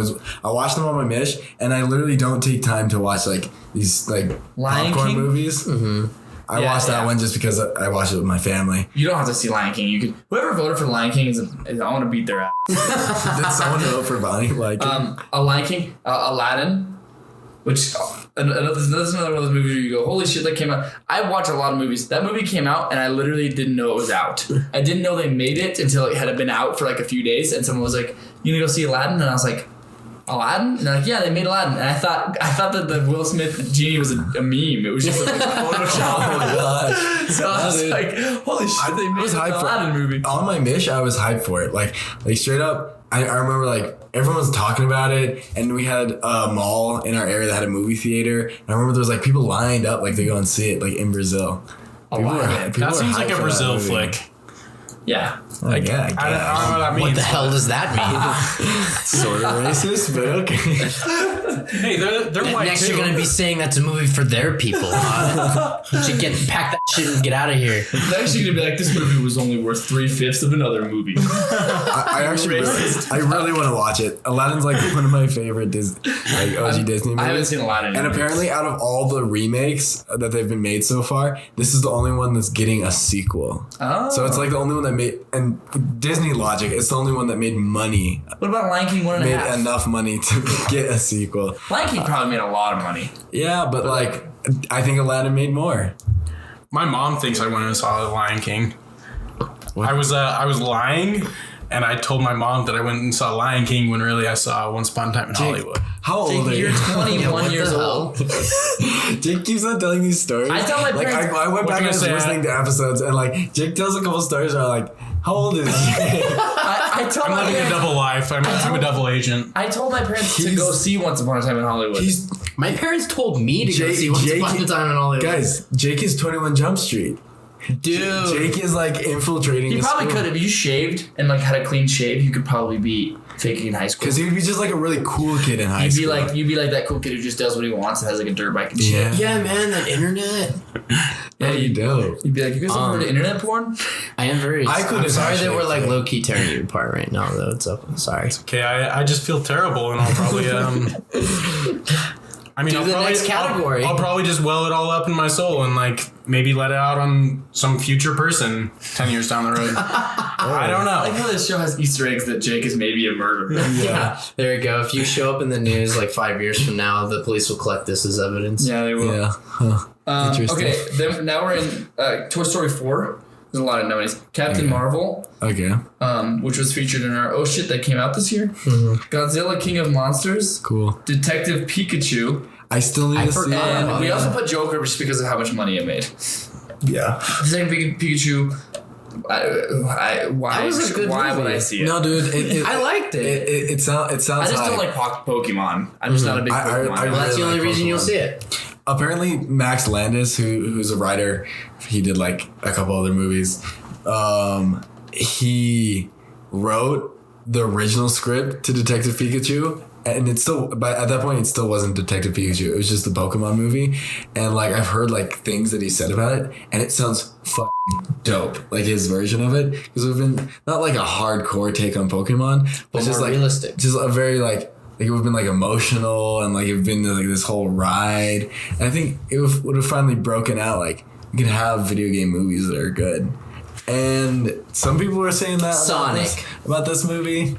watched them on my Mish, and I literally don't take time to watch like these like Lion popcorn King? movies. Mm-hmm. I Yeah, watched that yeah. one just because I watched it with my family. You don't have to see Lion King. You could whoever voted for Lion King is I want to beat their ass. Did someone vote for Bonnie? Like, A Lion King, Aladdin, which another one of those movies where you go, holy shit, that came out. I watch a lot of movies. That movie came out and I literally didn't know it was out. I didn't know they made it until it had been out for like a few days, and someone was like, "You gonna go see Aladdin?" And I was like, Aladdin? And they're like, yeah, they made Aladdin. And I thought that the Will Smith genie was a meme. It was just like Photoshop. oh my gosh! So I was dude. like, holy shit, they made was an hyped for Aladdin movie. On my Mish, I was hyped for it. Like straight up, I remember like everyone was talking about it, and we had a mall in our area that had a movie theater. And I remember there was like people lined up like to go and see it, like in Brazil. People Aladdin. people That were seems hyped like a for that Brazil movie. flick. Yeah. Oh, yeah, I I don't know guess. what that means. What the hell does that mean? Sort of racist, but okay. Hey, they're white Next, too. you're gonna be saying that's a movie for their people. Huh? You should pack that shit and get out of here. Next, you're gonna be like, this movie was only worth 3/5 of another movie. I actually I really want to watch it. Aladdin's like one of my favorite OG Disney movies. I haven't seen Aladdin. And apparently, out of all the remakes that they've been made so far, this is the only one that's getting a sequel. Oh. So it's like the only one that made, and Disney logic, it's the only one that made money, What about Lion King 1.5? made enough money to get a sequel. Lion King probably made a lot of money. Yeah, but like, I think Aladdin made more. My mom thinks I went and saw The Lion King. I was lying, and I told my mom that I went and saw Lion King when really I saw Once Upon a Time in Hollywood. How old are You're you? 21 what years the old. Jake keeps on telling these stories. I tell my like parents- I went What back you and was gonna say? listening to episodes, and like Jake tells a couple stories. Where I'm like, how old is he? I told I'm my living a parents. double life. I'm a double agent. I told my parents to He's- go see Once Upon a Time in Hollywood. My parents told me to go see Once Upon a Time in Hollywood. Guys, Jake is 21 Jump Street. Dude. Jake is like infiltrating. You the probably school. could, if you shaved and like had a clean shave, you could probably be faking in high school. Because he would be just like a really cool kid in high You'd be school. like that cool kid who just does what he wants and has like a dirt bike and shit. yeah, Yeah, man, that internet. yeah, you do. You'd be like, you guys ever heard of internet porn? I am very. I couldn't I'm sorry that actually we're like say. low key tearing you apart right now, though. It's up. Sorry. Okay, I just feel terrible, and I'll probably I mean, Do I'll the probably, next category. I'll probably just well it all up in my soul and like maybe let it out on some future person 10 years down the road. I don't I like know. how this show has Easter eggs that Jake is maybe a murderer. Yeah. There you go. If you show up in the news like 5 years from now, the police will collect this as evidence. Yeah, they will. Yeah. Huh. Interesting. Okay, then now we're in Toy Story 4. There's a lot of nominees. Captain Okay. Marvel, Okay. which was featured in our that came out this year. Godzilla King of Monsters, Cool. Detective Pikachu, I still need to see. forgot it. and we also put Joker just because of how much money it made. Yeah. Detective Pikachu. Why That was a good why movie. would I see it? No, dude. I liked it. It sounds. It sounds. I just hype. don't like Pokemon. I'm just not a big I- I- Pokemon. I guy. Well, that's the really only like reason you'll Pokemon. see it. Apparently, Max Landis, who's a writer, he did like a couple other movies. He wrote the original script to Detective Pikachu, and it's still, but at that point, it still wasn't Detective Pikachu. It was just the Pokemon movie, and like I've heard like things that he said about it, and it sounds fucking dope. Like his version of it, because we've been not like a hardcore take on Pokemon, but just more like realistic. just a very like it would have been like emotional and like it would have been like this whole ride. And I think it would have finally broken out like you can have video game movies that are good. And some people were saying that Sonic. about this movie.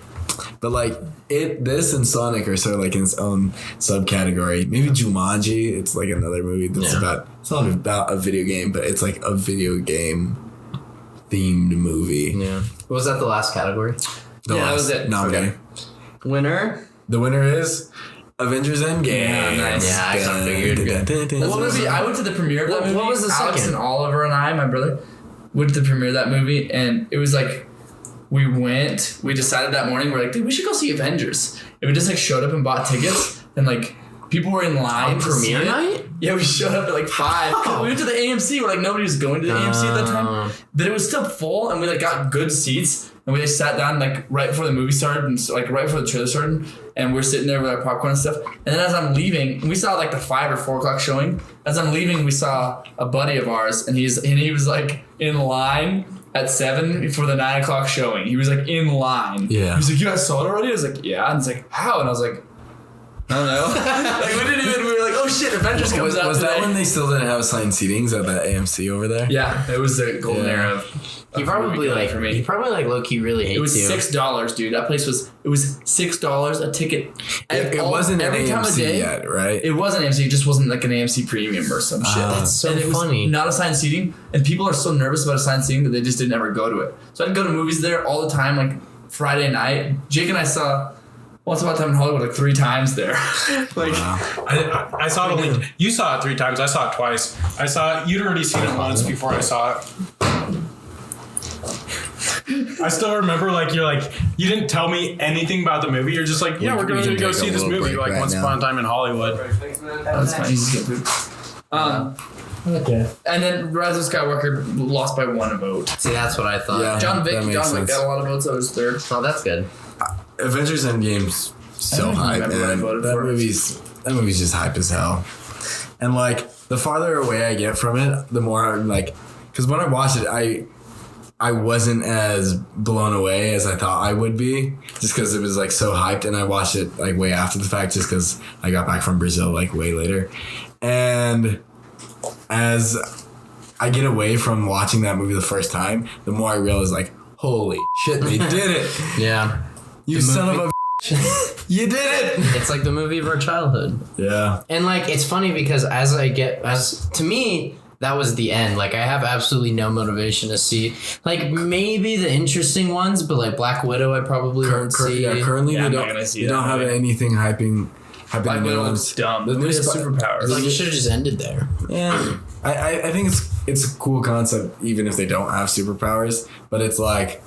But like this and Sonic are sort of like in its own subcategory. Maybe Jumanji, it's like another movie that's it's not about a video game, but it's like a video game themed movie. Yeah. Was that the last category? That was it. Nominating. Okay. Winner? The winner is Avengers Endgame. Yeah, nice. Yeah, I kind of figured. That's what movie. I went to the premiere of that movie. What was the Alex second? and Oliver and I, my brother, went to the premiere of that movie, and it was like we decided that morning, we're like, dude, we should go see Avengers. And we just like showed up and bought tickets, and like people were in line On to see premiere it. night? Yeah, we showed up at like 5. Oh. We went to the AMC. We're like, nobody was going to the AMC at that time. But it was still full, and we like got good seats. And we just sat down like right before the movie started, and so, like right before the trailer started, and we're sitting there with our popcorn and stuff. And then as I'm leaving, we saw like the 5 or 4 o'clock showing. As I'm leaving, we saw a buddy of ours, and he was like in line at 7 for the 9 o'clock showing. He was like in line. Yeah. He was like, "You guys saw it already?" I was like, "Yeah." And it's like, "How?" And I was like, "I don't know." Like we were like, "Oh shit, Avengers comes out Was today." that when they still didn't have assigned seatings at that AMC over there? Yeah, it was the golden era of He probably like for me. He probably like low-key really hates It was you. $6, dude. That place was $6 a ticket. It wasn't an every time of AMC day. yet, right? It wasn't AMC. It just wasn't like an AMC premium or some shit. That's so and it was funny. not assigned seating, and people are so nervous about assigned seating that they just didn't ever go to it. So I'd go to movies there all the time, like Friday night. Jake and I saw Once Upon a Time in Hollywood like 3 times there. Like I saw it only. You saw it 3 times. I saw it twice. You'd already seen it once before I saw it. I still remember, like, you didn't tell me anything about the movie. You're just like, yeah, we're going to go see this movie, like, Once Upon a Time in Hollywood. that's fine. You just get food. Okay. And then Rise of Skywalker lost by 1 vote. See, that's what I thought. Yeah. John Wick that makes got sense. a lot of votes. So it was 3rd. Oh, that's good. Avengers Endgame's so I don't hype, remember what I man. voted That for. movie's just hype as hell. And like the farther away I get from it, the more I'm like, because when I watched it, I wasn't as blown away as I thought I would be, just because it was like so hyped, and I watched it like way after the fact, just because I got back from Brazil like way later. And as I get away from watching that movie the first time, the more I realize like, holy shit, they did it! Yeah. You son of a you did it! It's like the movie of our childhood. Yeah. And like it's funny because to me that was the end. Like I have absolutely no motivation to see like maybe the interesting ones, but like Black Widow I probably won't see. Currently Yeah, they I'm don't, not gonna see they that don't have movie. anything hyping Black the new Widow ones. was dumb. The The new new Sp- superpowers. Like you should have just ended there. Yeah. I think it's a cool concept even if they don't have superpowers, but it's like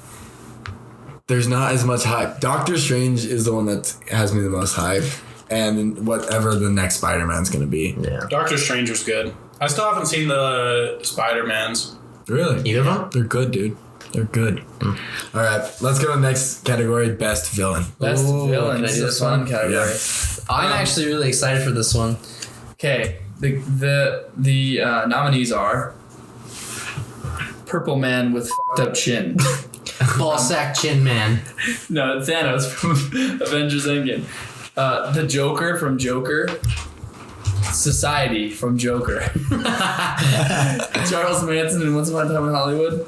there's not as much hype. Doctor Strange is the one that has me the most hype, and whatever the next Spider-Man's gonna be. Yeah. Doctor Strange was good. I still haven't seen the Spider-Mans. Really? Either of them? They're good, dude. They're good. All right, let's go to the next category, best villain. Best Ooh, villain. can I This do is this a fun one? category. Yeah. I'm actually really excited for this one. Okay, the nominees are Purple Man with fucked up chin. Ball sack chin man. No, it's Thanos from Avengers Endgame. The Joker from Joker. Society from Joker. Charles Manson in Once Upon a Time in Hollywood.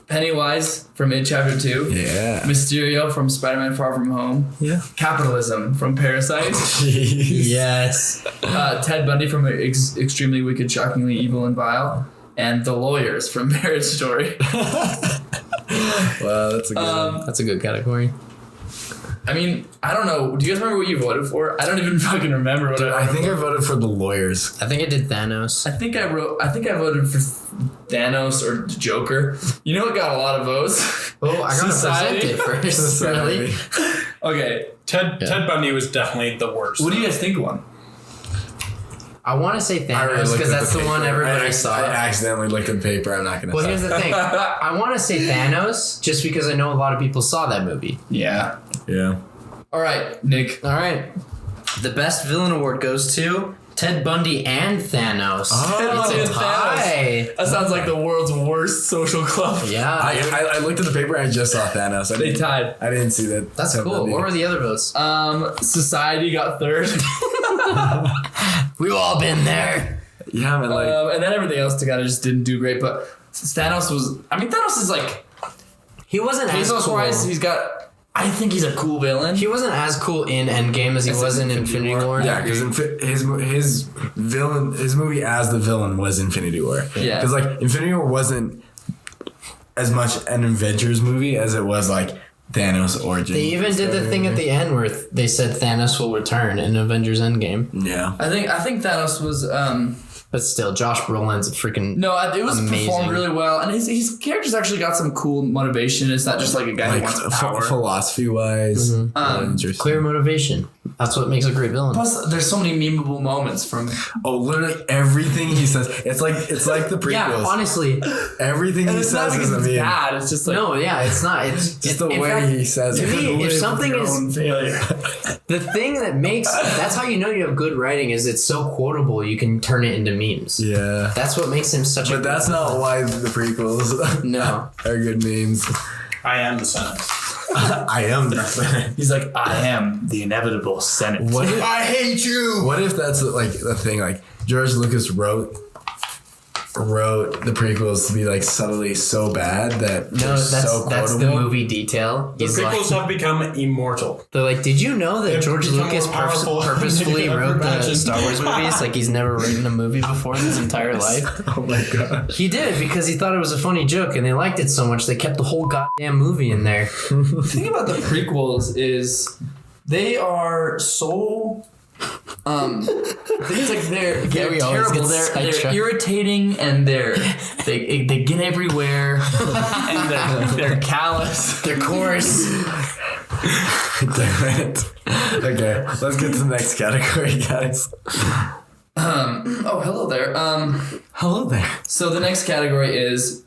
Pennywise from It Chapter 2. Yeah. Mysterio from Spider-Man Far From Home. Yeah. Capitalism from Parasite. Yes. Ted Bundy from Extremely Wicked, Shockingly Evil and Vile. And The Lawyers from Marriage Story. Wow, that's a good one. That's a good category. I mean, I don't know. Do you guys remember what you voted for? I don't even fucking remember what I think I voted for the lawyers. I think I did Thanos. I think I voted for Thanos or Joker. You know what got a lot of votes? Oh, I gotta Society. present it first. Really? Okay. Ted Bundy was definitely the worst. What do you guys think won? I want to say I already Thanos looked because at that's the paper. one everybody I saw. accidentally looked at the paper. I'm not gonna. Well, say. here's the thing. I want to say Thanos just because I know a lot of people saw that movie. Yeah. Yeah. All right, Nick. All right. The best villain award goes to Ted Bundy and Thanos. Oh, It's a and tie. That sounds like the world's worst social club. Yeah. I looked at the paper and I just saw Thanos. They tied. I didn't see that. That's cool. What were the other votes? Society got 3rd. We've all been there. Yeah, man. Like And then everything else kind of just didn't do great. But Thanos was. I mean, Thanos is like. He wasn't as Thanos cool. wise, he's got. I think he's a cool villain. He wasn't as cool in Endgame as he was in Infinity War. Yeah, because his movie as the villain was Infinity War. Yeah. Because like Infinity War wasn't as much an Avengers movie as it was like Thanos origin. They even did the thing at the end where they said Thanos will return in Avengers Endgame. Yeah. I think Thanos was. But still, Josh Brolin's a freaking It was amazing. performed really well, and his character's actually got some cool motivation. It's not just like a guy who wants power. Philosophy wise, clear motivation. That's what makes a great villain. Plus, there's so many memeable moments from. literally everything he says. It's like the prequels. Yeah, honestly, everything he It's not says is because a it's meme. bad. It's just like no, yeah, it's not. It's Just the in way fact, he says to it. me, if something is failure. the thing that makes that's how you know you have good writing is it's so quotable you can turn it into memes. Yeah. That's what makes him such a. But that's not why the prequels No. are good memes. I am the Senate. I am the Senate. He's like, I am the inevitable Senate. What if, I hate you. what if that's like the thing? Like George Lucas wrote the prequels to be like subtly so bad that No, they're so that's the quotable? movie detail. The He's prequels like, have become immortal. they're like, did you know that They've George become Lucas more powerful than purposefully you ever wrote the imagined. Star Wars movies? Like he's never written a movie before in his entire life. Oh my god. He did because he thought it was a funny joke and they liked it so much they kept the whole goddamn movie in there. The thing about the prequels is they are so it's like they're we always terrible. get They're sidetracked. irritating and they get everywhere and they're callous. They're coarse. Damn it. Okay, let's get to the next category, guys. Oh, hello there. Hello there. So the next category is.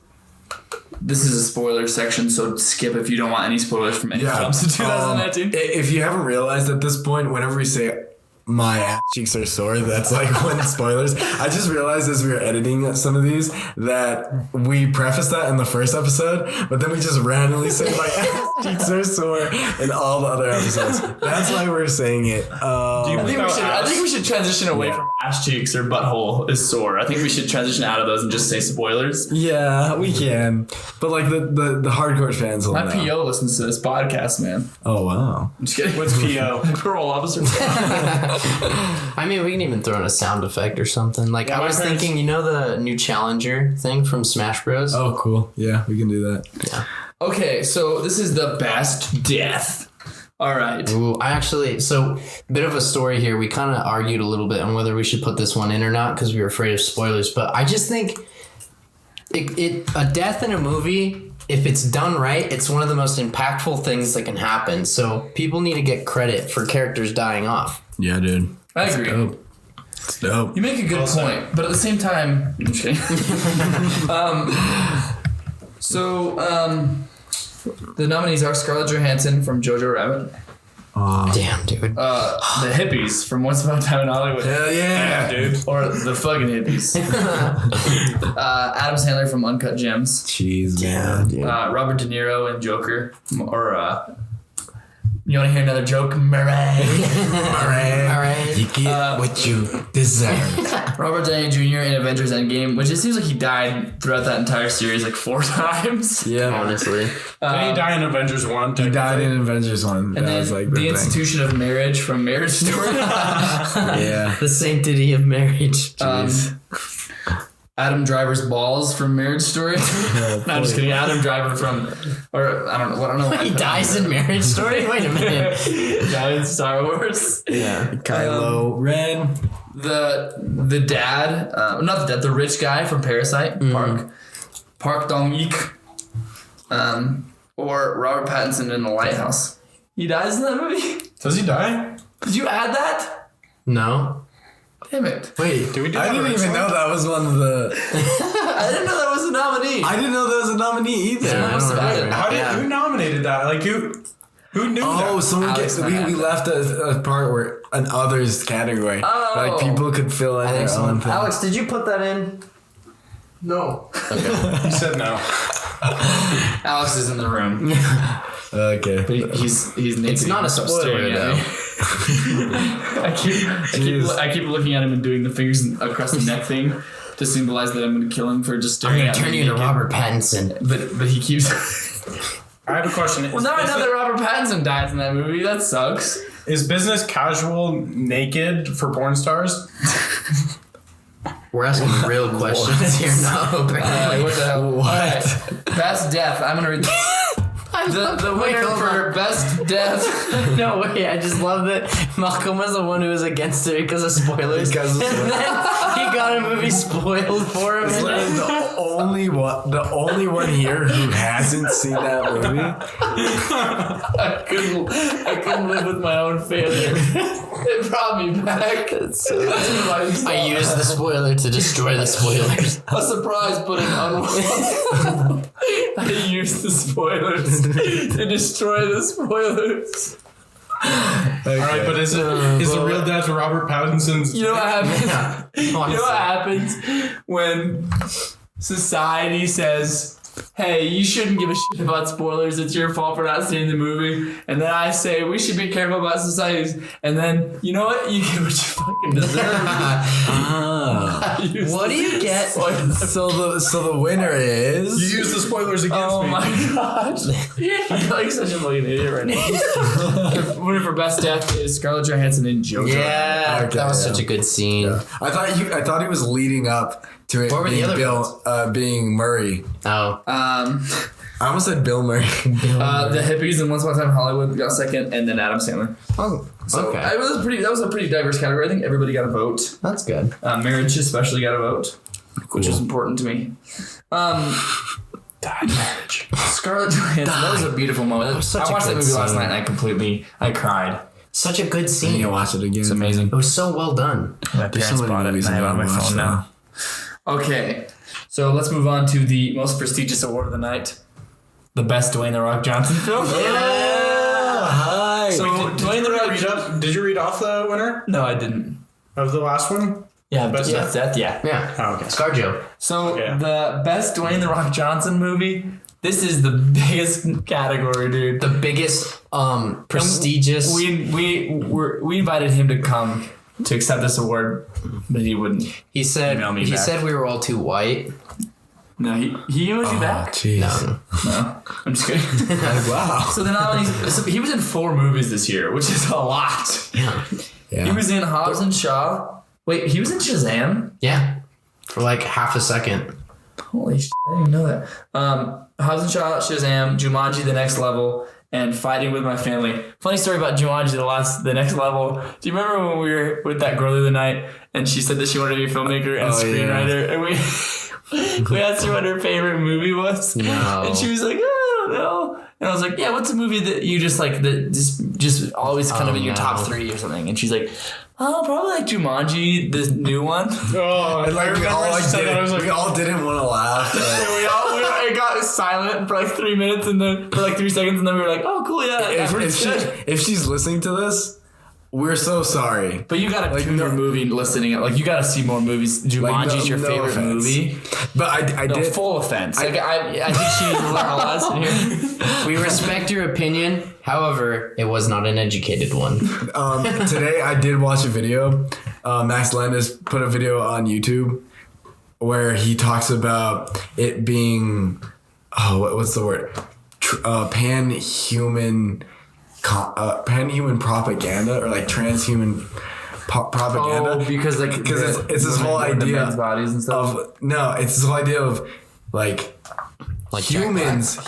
This is a spoiler section, so skip if you don't want any spoilers from any films in 2019. If you haven't realized at this point, whenever we say my ass cheeks are sore, that's like when spoilers. I just realized as we were editing some of these that we prefaced that in the first episode, but then we just randomly say my ass cheeks are sore in all the other episodes. That's why we're saying it. I think we should transition away from ass cheeks or butthole is sore. I think we should transition out of those and just say spoilers. Yeah, we can. But like the hardcore fans will My know. PO listens to this podcast, man. Oh wow. I'm just kidding. What's PO? Parole officer. I mean, we can even throw in a sound effect or something. Like, I was parents- thinking, you know the new Challenger thing from Smash Bros? Oh cool. Yeah, we can do that. Yeah. Okay, so this is the best death. All right. Ooh, so bit of a story here. We kind of argued a little bit on whether we should put this one in or not because we were afraid of spoilers. But I just think a death in a movie, if it's done right, it's one of the most impactful things that can happen. So people need to get credit for characters dying off. Yeah, dude. I agree. Dope. It's dope. You make a good point, but at the same time, I'm just kidding. The nominees are Scarlett Johansson from Jojo Rabbit, Damn, dude. the hippies from Once Upon a Time in Hollywood, Hell yeah, Dude. or the fucking hippies. Adam Sandler from Uncut Gems, Jeez, man. Dude. Robert De Niro in Joker, or you want to hear another joke, Murray? Alright. You get what you deserve. Robert Downey Jr. in Avengers Endgame, which it seems like he died throughout that entire series like 4 times. Yeah. Honestly. Did he die in Avengers 1? He died in Avengers 1. And That then was like the thing. Institution of Marriage from Marriage Story. Yeah. The sanctity of marriage. Adam Driver's balls from Marriage Story. No, I'm just kidding. Adam Driver from, or I don't know. He dies in Marriage Story? Wait a minute. Died in Star Wars. Yeah. Kylo Ren. The dad, not the dad, the rich guy from Parasite, Park Dong-ik, or Robert Pattinson in The Lighthouse. He dies in that movie. Does he die? Did you add that? No. Damn it! Wait, Did we do I that didn't even originally? know that was one of the. I didn't know that was a nominee. I didn't know that was a nominee either. Yeah, I don't remember. How did Yeah. who nominated that? Like who knew Oh, that? someone Alex gets. might We have left a part where an others category. Oh. Like people could fill in I their think own so. thing. Alex, did you put that in? No. He said no. Alex is in the room. Okay. But he's naked. It's not a Stop spoiler, staring at me. I keep looking at him and doing the fingers across the neck thing to symbolize that I'm going to kill him for just I'm staring gonna at turn me you into naked. Robert Pattinson. But he keeps. I have a question. Well, now I know that Robert Pattinson dies in that movie. That sucks. Is business casual naked for porn stars? We're asking real questions here now. Apparently. What the hell? All right. Best death. I'm gonna read. The winner for best death. No way! I just love that Malcolm was the one who was against it because of spoilers. Because of and spoilers. then he got a movie spoiled for him. It's literally the only one here who hasn't seen that movie. I couldn't live with my own failure. It brought me back. I used the spoiler to destroy the spoilers. A surprise pudding on. I used the spoilers to destroy the spoilers. All right, but is the real death Robert Pattinson's? You know what happens? Yeah, You know what happens when society says, hey, you shouldn't give a shit about spoilers. It's your fault for not seeing the movie. And then I say, we should be careful about societies. And then, you know what? You get what you fucking deserve. What do you get? So the winner is. You use the spoilers against Oh me. my gosh. I'm like such a fucking idiot right now. The winner for best death is Scarlett Johansson in JoJo. Yeah, Okay, that was yeah. such a good scene. I thought he was leading up to it What were the being other being Murray. Oh, I almost said Bill Murray. The hippies in Once Upon a Time in Hollywood got second, and then Adam Sandler. So okay, that was a pretty diverse category. I think everybody got a vote. that's good. Marriage especially got a vote, which is important to me. Marriage. Scarlett Johansson, that was a beautiful moment. was such I a watched that good movie last scene. night and I cried. Such a good I need scene. to watch it again. It's amazing. It was so well done. My There's parents so many bought it movies and I I have it on my haven't phone watched now. Okay, so let's move on to the most prestigious award of the night. The best Dwayne "The Rock" Johnson film. Hi. So Dwayne "The Rock" Did you read off the winner No, I didn't. of the last one? Yeah, Best best death, yeah. Yeah. Oh, okay. ScarJo. So Okay. the best Dwayne "The Rock" Johnson movie. This is the biggest category, dude. The biggest, prestigious. We invited him to come to accept this award, but he wouldn't. He said Email me he back. said we were all too white. No, he emailed you back. Jeez. No. No, I'm just kidding. Wow. So the nominees. So he was in 4 movies this year, which is a lot. Yeah. Yeah. He was in Hobbs and Shaw. Wait, he was in Shazam? Yeah. For like half a second. Holy shit, I didn't even know that. Hobbs and Shaw, Shazam, Jumanji: The Next Level, and Fighting with My Family. Funny story about Jumanji: The Next Level. Do you remember when we were with that girl the other night and she said that she wanted to be a filmmaker and screenwriter, and we asked her what her favorite movie was, No. and she was like, I don't know. And I was like, yeah, what's a movie that you just like that just always kind of in your top 3 or something? And she's like, oh, probably like Jumanji, the new one. Oh, And like we all didn't want to laugh. It got silent for like 3 minutes and then for like 3 seconds and then we were like, oh cool, yeah. if she's listening to this, we're so sorry. But you gotta Like, tune your movie listening. Like you gotta see more movies. Jumanji's your favorite offense. movie. But I No, did. full offense. I think she needs to learn a lesson here. We respect your opinion. However, it was not an educated one. Today I did watch a video. Max Landis put a video on YouTube where he talks about it being what's the word? Pan-human propaganda or like transhuman propaganda. Oh, because like it's this whole idea men's bodies and stuff. it's this whole idea of like humans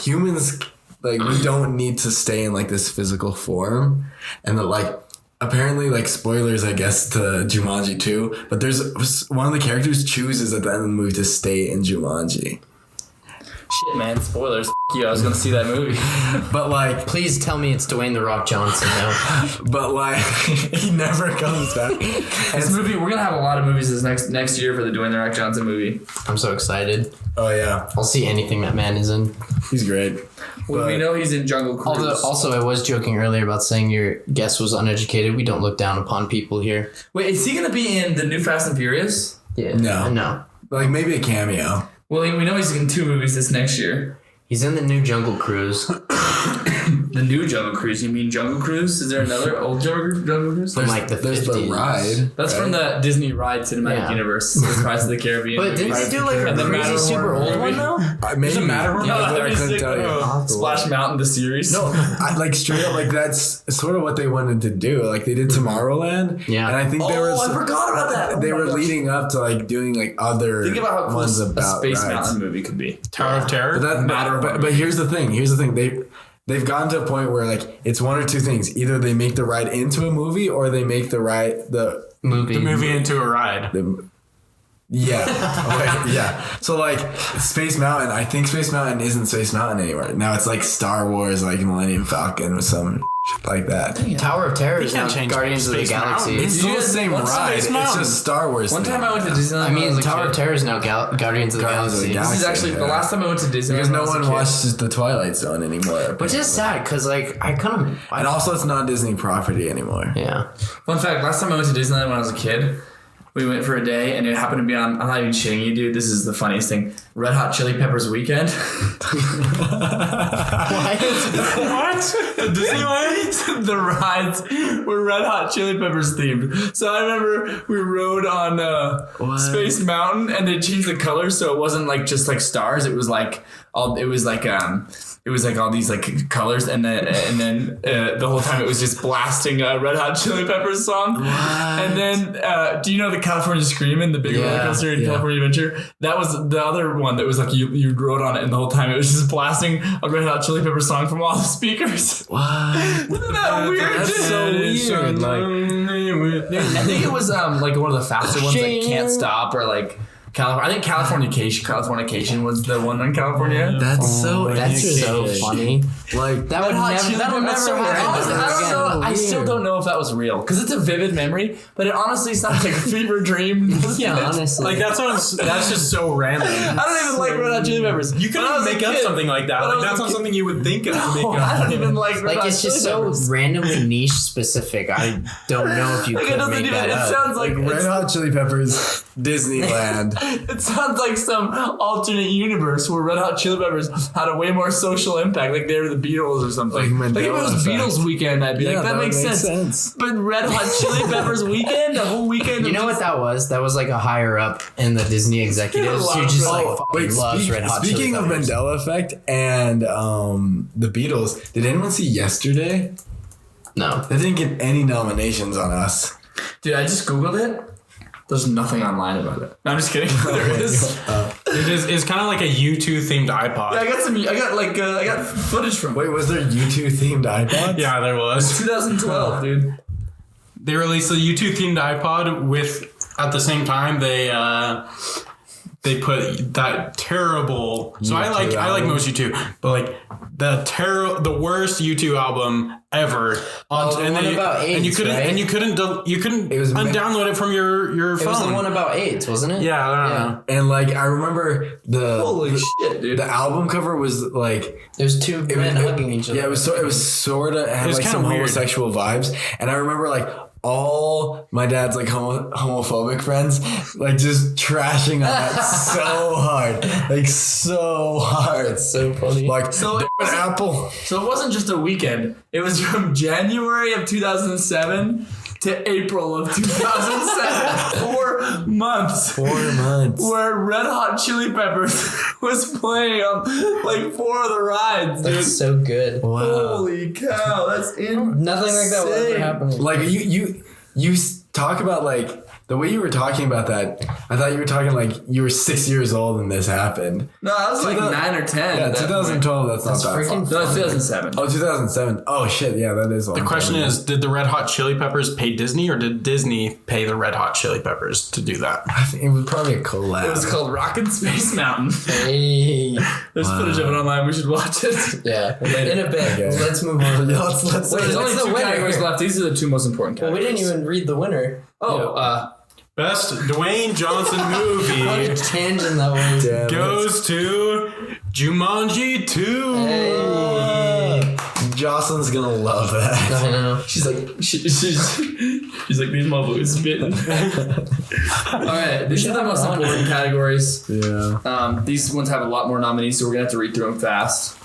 like we don't need to stay in like this physical form, and that like apparently like spoilers I guess to Jumanji 2, but there's one of the characters chooses at the end of the movie to stay in Jumanji. Shit, man. Spoilers. F*** you. I was gonna see that movie. But like Please tell me it's Dwayne "The Rock" Johnson now. but like he never comes back. This movie, we're gonna have a lot of movies this next year for the Dwayne "The Rock" Johnson movie. I'm so excited. Oh yeah, I'll see anything that man is in. he's great. We know he's in Jungle Cruise. Although, also, I was joking earlier about saying your guest was uneducated. We don't look down upon people here. Wait, is he gonna be in the new Fast and Furious? Yeah. No. Like maybe a cameo. Well, we know he's in 2 movies this next year. He's in the new Jungle Cruise. The The new Jungle Cruise. You mean Jungle Cruise? Is there another old Jungle Cruise? From like the 50s. There's the ride. That's from the Disney Ride Cinematic Universe. The Pirates of the Caribbean. But didn't they do like a crazy super old one though? Maybe. Matterhorn? Yeah, No, I couldn't tell you. Splash Mountain, the series. No, like straight up, like that's sort of what they wanted to do. Like they did Tomorrowland. Yeah. And I think they were. I forgot about that. They were leading up to like doing like other. Think about how cool ones a about Space rides. Mountain movie could be. Tower of Terror. But here's the thing. They've gotten to a point where like it's one or two things. Either they make the ride into a movie, or they make the movie into a ride. Yeah. Okay, yeah. So like Space Mountain, I think Space Mountain isn't Space Mountain anymore. Now it's like Star Wars, like Millennium Falcon or some shit like that. Tower of Terror You is can't now change Guardians of the Space Galaxy. Mountain. It's still the same what's ride. Space It's Mountain? just Star Wars. One time I went to Disneyland. I when was mean, a Tower kid. of Terror is now Guardians of the Guardians of the Galaxy. Galaxy. This is actually the last time I went to Disneyland. Because no when I was a one kid. watches the Twilight Zone anymore. Which is sad because like I kind of And also it's not Disney property anymore. yeah. Fun fact: last time I went to Disneyland when I was a kid, we went for a day, and it happened to be on. I'm not even shitting you, dude. This is the funniest thing. Red Hot Chili Peppers weekend. What? Disneyland? The rides were Red Hot Chili Peppers themed. So I remember we rode on Space Mountain, and they changed the colors, so it wasn't like just like stars. It was like all. It was like all these like colors, and then the whole time it was just blasting a Red Hot Chili Peppers song. What? And then do you know the California Screamin', the big roller coaster in California Adventure? That was the other one that was like you rode on it, and the whole time it was just blasting a Red Hot Chili Peppers song from all the speakers. What? Isn't that weird? That's so weird. I think it was like one of the faster ones, like Can't Stop, or like I think Californication was the one in California. That's so funny. Like That would never. That'll never happen. Honestly, I don't know. I still don't know if that was real because it's a vivid memory, but it honestly sounds like a fever dream. Yeah, honestly. Like that's just so random. I don't even like Red Hot Chili Peppers. You couldn't make up something like that. Like that's not something you would think of to make up. I don't even like Red Like Hot it's just Chili so Peppers. randomly niche specific. I don't know if you Like, it could doesn't make even. that It up. sounds like Red Hot Chili Peppers, Disneyland. it sounds like some alternate universe where Red Hot Chili Peppers had a way more social impact, like they were the Beatles or something. Like if it was Mandela Beatles effect. weekend, I'd be like, that would makes make sense. But Red Hot Chili Peppers weekend, the whole weekend. You know what that was? That was like a higher up in the Disney executives who just like fucking loves Red Hot Chili Speaking of Peppers. Mandela effect and the Beatles, did anyone see Yesterday? No. They didn't get any nominations on us. Dude, I just googled it. There's nothing online about it. No, I'm just kidding. There is. It's kind of like a U2 themed iPod. Yeah, I got footage from it. Wait, was there U2 themed iPods? Yeah, there was. 2012, dude. They released a U2 themed iPod with at the same time they put that terrible. So I like album. most U2, but like the worst U2 album ever. the one about AIDS, and you couldn't right? and you couldn't It was undownload it from your It phone. was the one about AIDS, wasn't it? Yeah, I don't know. And like I remember Holy shit, dude. the album cover was like There's two men hugging each other. yeah, it was sort of had was like kinda some weird. homosexual vibes, and I remember like all my dad's like homophobic friends like just trashing on that so hard, like so hard. so funny. Like So it an wasn't- apple. So it wasn't just a weekend. It was from January of 2007 to April of 2007. 4 months. 4 months. Where Red Hot Chili Peppers was playing on like 4 of the rides, dude. That's so good. Wow. Holy cow, that's insane. Nothing like that will ever happen. Like you talk about like the way you were talking about that. I thought you were talking like you were 6 years old when this happened. No, I was like 9 or 10. Yeah, at that 2012. That's not that freaking far. point. No, 2007. Oh, 2007. Oh shit, yeah, that is. The question is, did the Red Hot Chili Peppers pay Disney, or did Disney pay the Red Hot Chili Peppers to do that? I think it was probably a collab. It was called Rockin' Space Mountain. Hey. There's footage of it online. We should watch it. Yeah. In a bit. Okay. Let's move on. Let's Wait, there's only what's the 2 winner? categories left. These are the 2 most important Well, we categories. didn't even read the winner. Best Dwayne Johnson What a movie tangent that was. Damn it. goes to Jumanji 2. Hey. Jocelyn's gonna love that. I know. She's like, she's like, these motherfuckers spitting. All right, these are the most important categories. Yeah. These ones have a lot more nominees, so we're gonna have to read through them fast.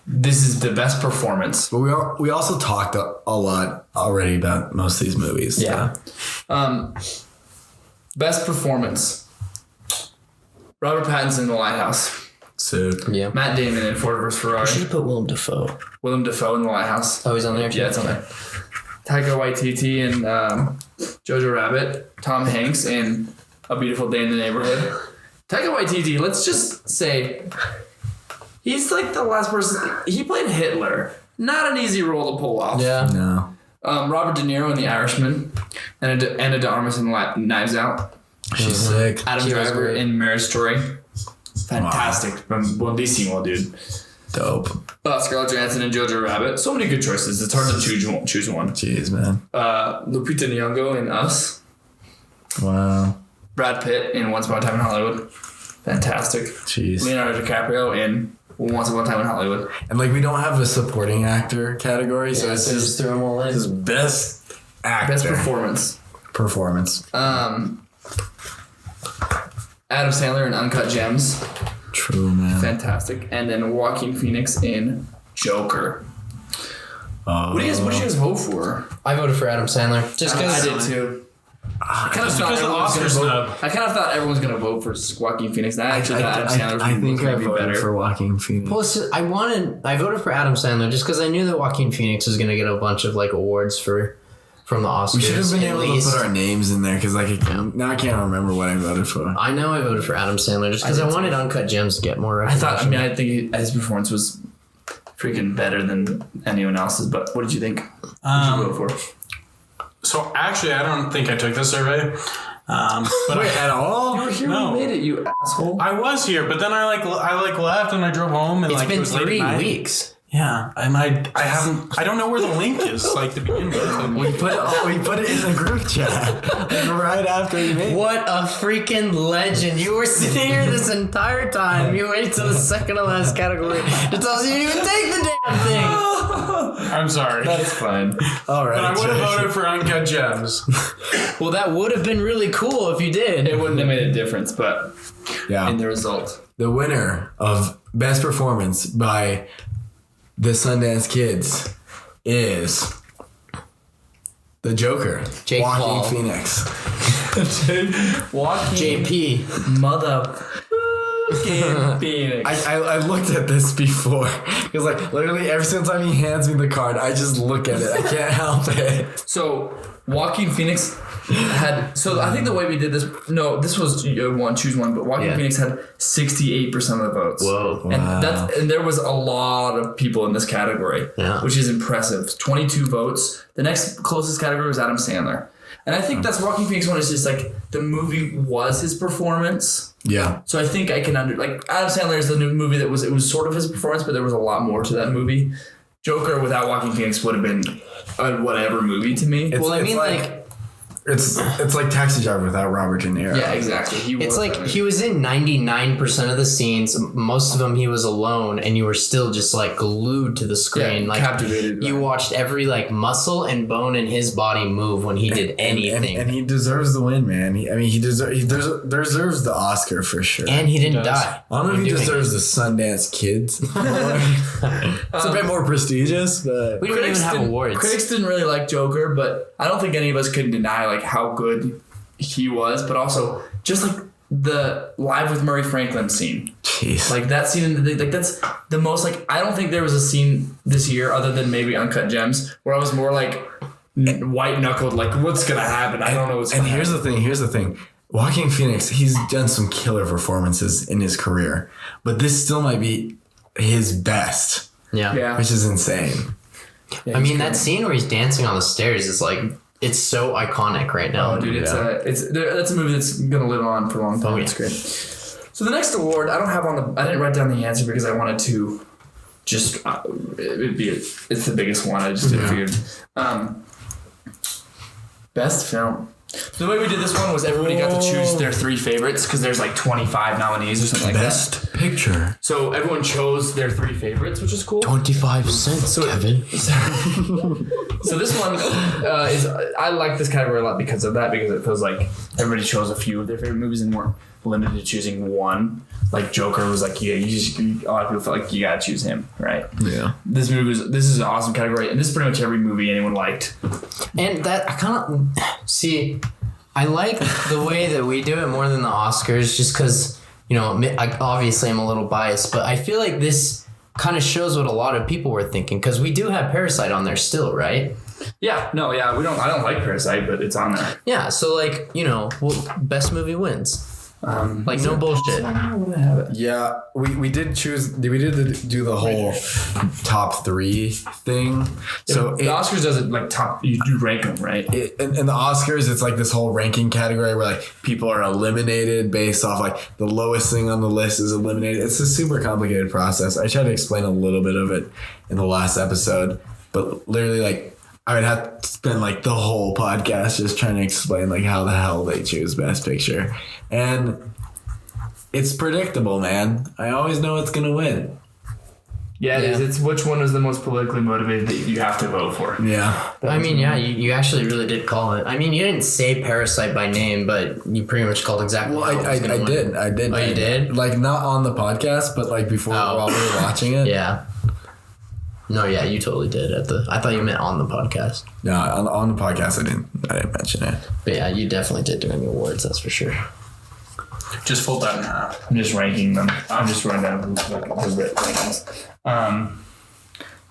this is the best performance. But we also talked a lot already about most of these movies. Yeah. Best performance. Robert Pattinson in The Lighthouse. So Yeah. Matt Damon in Ford vs. Ferrari. Should have put Willem Dafoe. Willem Dafoe in The Lighthouse. Oh, he's on there too? Yeah, it's on there. Taika Waititi in Jojo Rabbit. Tom Hanks in A Beautiful Day in the Neighborhood. Taika Waititi, let's just say, he's like the last person. He played Hitler. Not an easy role to pull off. Yeah. no. Robert De Niro in The Irishman. Anna de Armas in Knives Out. She's sick. Adam She was Driver great. in Marriage Story. Fantastic. Buonissimo, dude. Dope. Scarlett Johansson in Jojo Rabbit. So many good choices. It's hard to choose one. Jeez, man. Lupita Nyong'o in Us. Wow. Brad Pitt in Once Upon a Time in Hollywood. Fantastic. Jeez. Leonardo DiCaprio in Once Upon a Time in Hollywood. And like we don't have a supporting actor category, so it's So just threw them all in. just best actor. Best performance. performance. Adam Sandler in Uncut Gems. True, man. Fantastic. And then Joaquin Phoenix in Joker. What do you guys vote for? I voted for Adam Sandler just I because did too. I kind of thought because of everyone was Oscar gonna snub. vote. I kind of thought everyone was gonna vote for Joaquin Phoenix. And I actually thought Adam Sandler I think was I gonna be voted better. for Joaquin Phoenix. Plus, I voted for Adam Sandler just because I knew that Joaquin Phoenix was gonna get a bunch of like awards from the Oscars. We should have been at able least. to put our names in there because now I can't remember what I voted for. I know I voted for Adam Sandler just because I wanted Uncut Gems to get more I recognition. think his performance was freaking better than anyone else's. But what did you think? What did you vote for? So actually, I don't think I took the survey. But Wait, at all? You were here No. when we made it, you asshole. I was here, but then I left and I drove home and It's like been it was late at 3 night. weeks. Yeah, and I don't know where the link is like to begin with. We put it in the group chat right after you made it. What a freaking legend. You were sitting here this entire time. You waited till the second to last category to tell us you didn't even take the damn thing. I'm sorry. That's fine. All right. But I would have voted for Uncut Gems. Well, that would have been really cool if you did. It wouldn't have made a difference, but Yeah. in the result. The winner of Best Performance by the Sundance Kids is the Joker, Jake Joaquin Paul. Phoenix. Joaquin JP. mother Phoenix. I looked at this before because like literally every single time he hands me the card, I just look at it. I can't help it. So Joaquin Phoenix had. So I think the way we did this. No, this was choose one. But Joaquin Yeah. Phoenix had 68% of the votes. Whoa. Wow. And there was a lot of people in this category, Yeah. which is impressive. 22 votes. The next closest category was Adam Sandler. And I think that's Joaquin Phoenix one is just like the movie was his performance. Yeah. So I think I can Adam Sandler is the new movie it was sort of his performance, but there was a lot more to that movie. Joker without Joaquin Phoenix would have been a whatever movie to me. Well, I mean, like it's like Taxi Driver without Robert De Niro. Yeah, exactly. it's like he was in 99% of the scenes. Most of them he was alone, and you were still just like glued to the screen. Like captivated. you watched every like muscle and bone in his body move when he did anything, And he deserves the win, man. He deserves the Oscar for sure. and he didn't He does. die. I don't know if he doing deserves the Sundance Kids. It's a bit more prestigious, but We don't even have awards. Critics didn't really like Joker, but I don't think any of us could deny like how good he was. But also just like the Live with Murray Franklin scene, jeez. like that scene, like that's the most like I don't think there was a scene this year other than maybe Uncut Gems where I was more like white knuckled, like what's gonna happen? I don't know what's. And gonna here's the thing. Joaquin Phoenix, he's done some killer performances in his career, but this still might be his best, Yeah. Yeah. which is insane. I mean, that scene where he's dancing on the stairs is like, it's so iconic right now. Oh, dude, that's a movie that's gonna live on for a long time. Oh, yeah. It's great. So the next award, I didn't write down the answer because I wanted to just it's the biggest one. I just figured. Best film. The way we did this one was everybody got to choose their 3 favorites because there's like 25 nominees or something like Best that. picture. So everyone chose their 3 favorites, which is cool. 25 cents, Kevin. So this one is, I like this category a lot because of that, because it feels like everybody chose a few of their favorite movies and weren't limited to choosing one. Like Joker was like, yeah, a lot of people felt like you gotta choose him, right? Yeah. This is an awesome category, and this is pretty much every movie anyone liked. And that, I kind of, see, I like the way that we do it more than the Oscars, just because, you know, obviously I'm a little biased, but I feel like this kind of shows what a lot of people were thinking, because we do have Parasite on there still, right? Yeah, no, yeah, I don't like Parasite, but it's on there. Yeah, so like, you know, best movie wins. Like no bullshit. Yeah, we did do the whole top 3 thing. So the Oscars does it like top. You do rank them, right? In the Oscars, it's like this whole ranking category where like people are eliminated based off like the lowest thing on the list is eliminated. It's a super complicated process. I tried to explain a little bit of it in the last episode, but literally like I would have to spend like the whole podcast just trying to explain like how the hell they choose Best Picture. And it's predictable, man. I always know it's going to win. Yeah, it is. It's which one is the most politically motivated that you have to vote for. Yeah. I mean, yeah, you actually really did call it. I mean, you didn't say Parasite by name, but you pretty much called exactly. Well, I did. Oh, you did? Like not on the podcast, but like before while we were watching it. Yeah. No, yeah, you totally did I thought you meant on the podcast. No, on the podcast I didn't mention it. But yeah, you definitely did during the awards, that's for sure. Just fold that in half. I'm just ranking them. I'm just running down the rankings.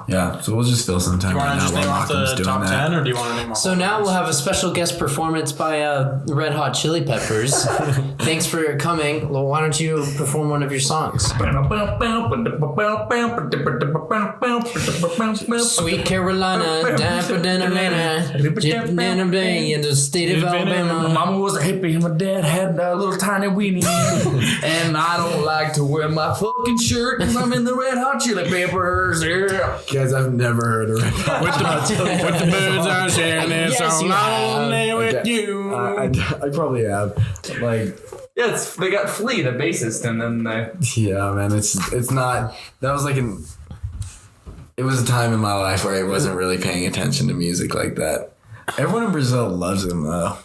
Yeah, so we'll just fill some time Do you want right to now just while name off Malcolm's the doing top that. 10, or do you want to name off? So now we'll have a special guest performance by Red Hot Chili Peppers. Thanks for coming. Well, why don't you perform one of your songs? Sweet Carolina, Dapper than Atlanta, Jippin' in a bay in the state of My Alabama. mama was a hippie and my dad had a little tiny weenie. And I don't like to wear my fucking shirt and I'm in the Red Hot Chili Peppers. Yeah. Guys, I've never heard of Red Hot. with the birds are sharing their Yes, song you have. lonely with you. I probably have. Like, Yeah, they got Flea, the bassist, and then yeah, man, it's not. That was like it was a time in my life where I wasn't really paying attention to music like that. Everyone in Brazil loves him though.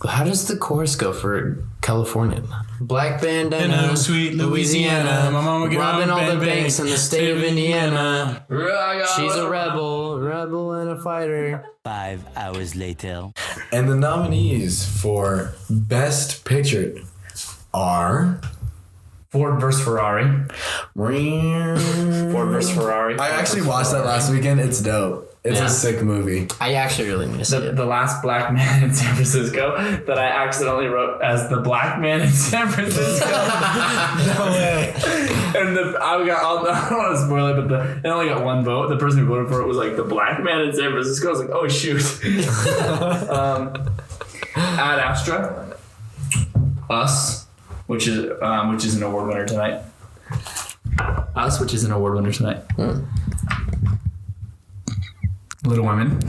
How does the chorus go for California? Black bandana, In a sweet Louisiana, my mama get robbing on all the bang, banks in the state of Indiana. She's a rebel. rebel and a fighter. 5 hours later. And the nominees for Best Picture are Ford vs. Ferrari. Ford Ford vs. Ferrari. I actually watched that last weekend. It's dope. It's Yeah. a sick movie. I actually really need to see it. The last black man in San Francisco that I accidentally wrote as the black man in San Francisco. No way. And I don't want to spoil it, but it only got one vote. The person who voted for it was like the black man in San Francisco. I was like, oh shoot. Ad Astra, Us, which is an award winner tonight. Us, which is an award winner tonight. Little Women,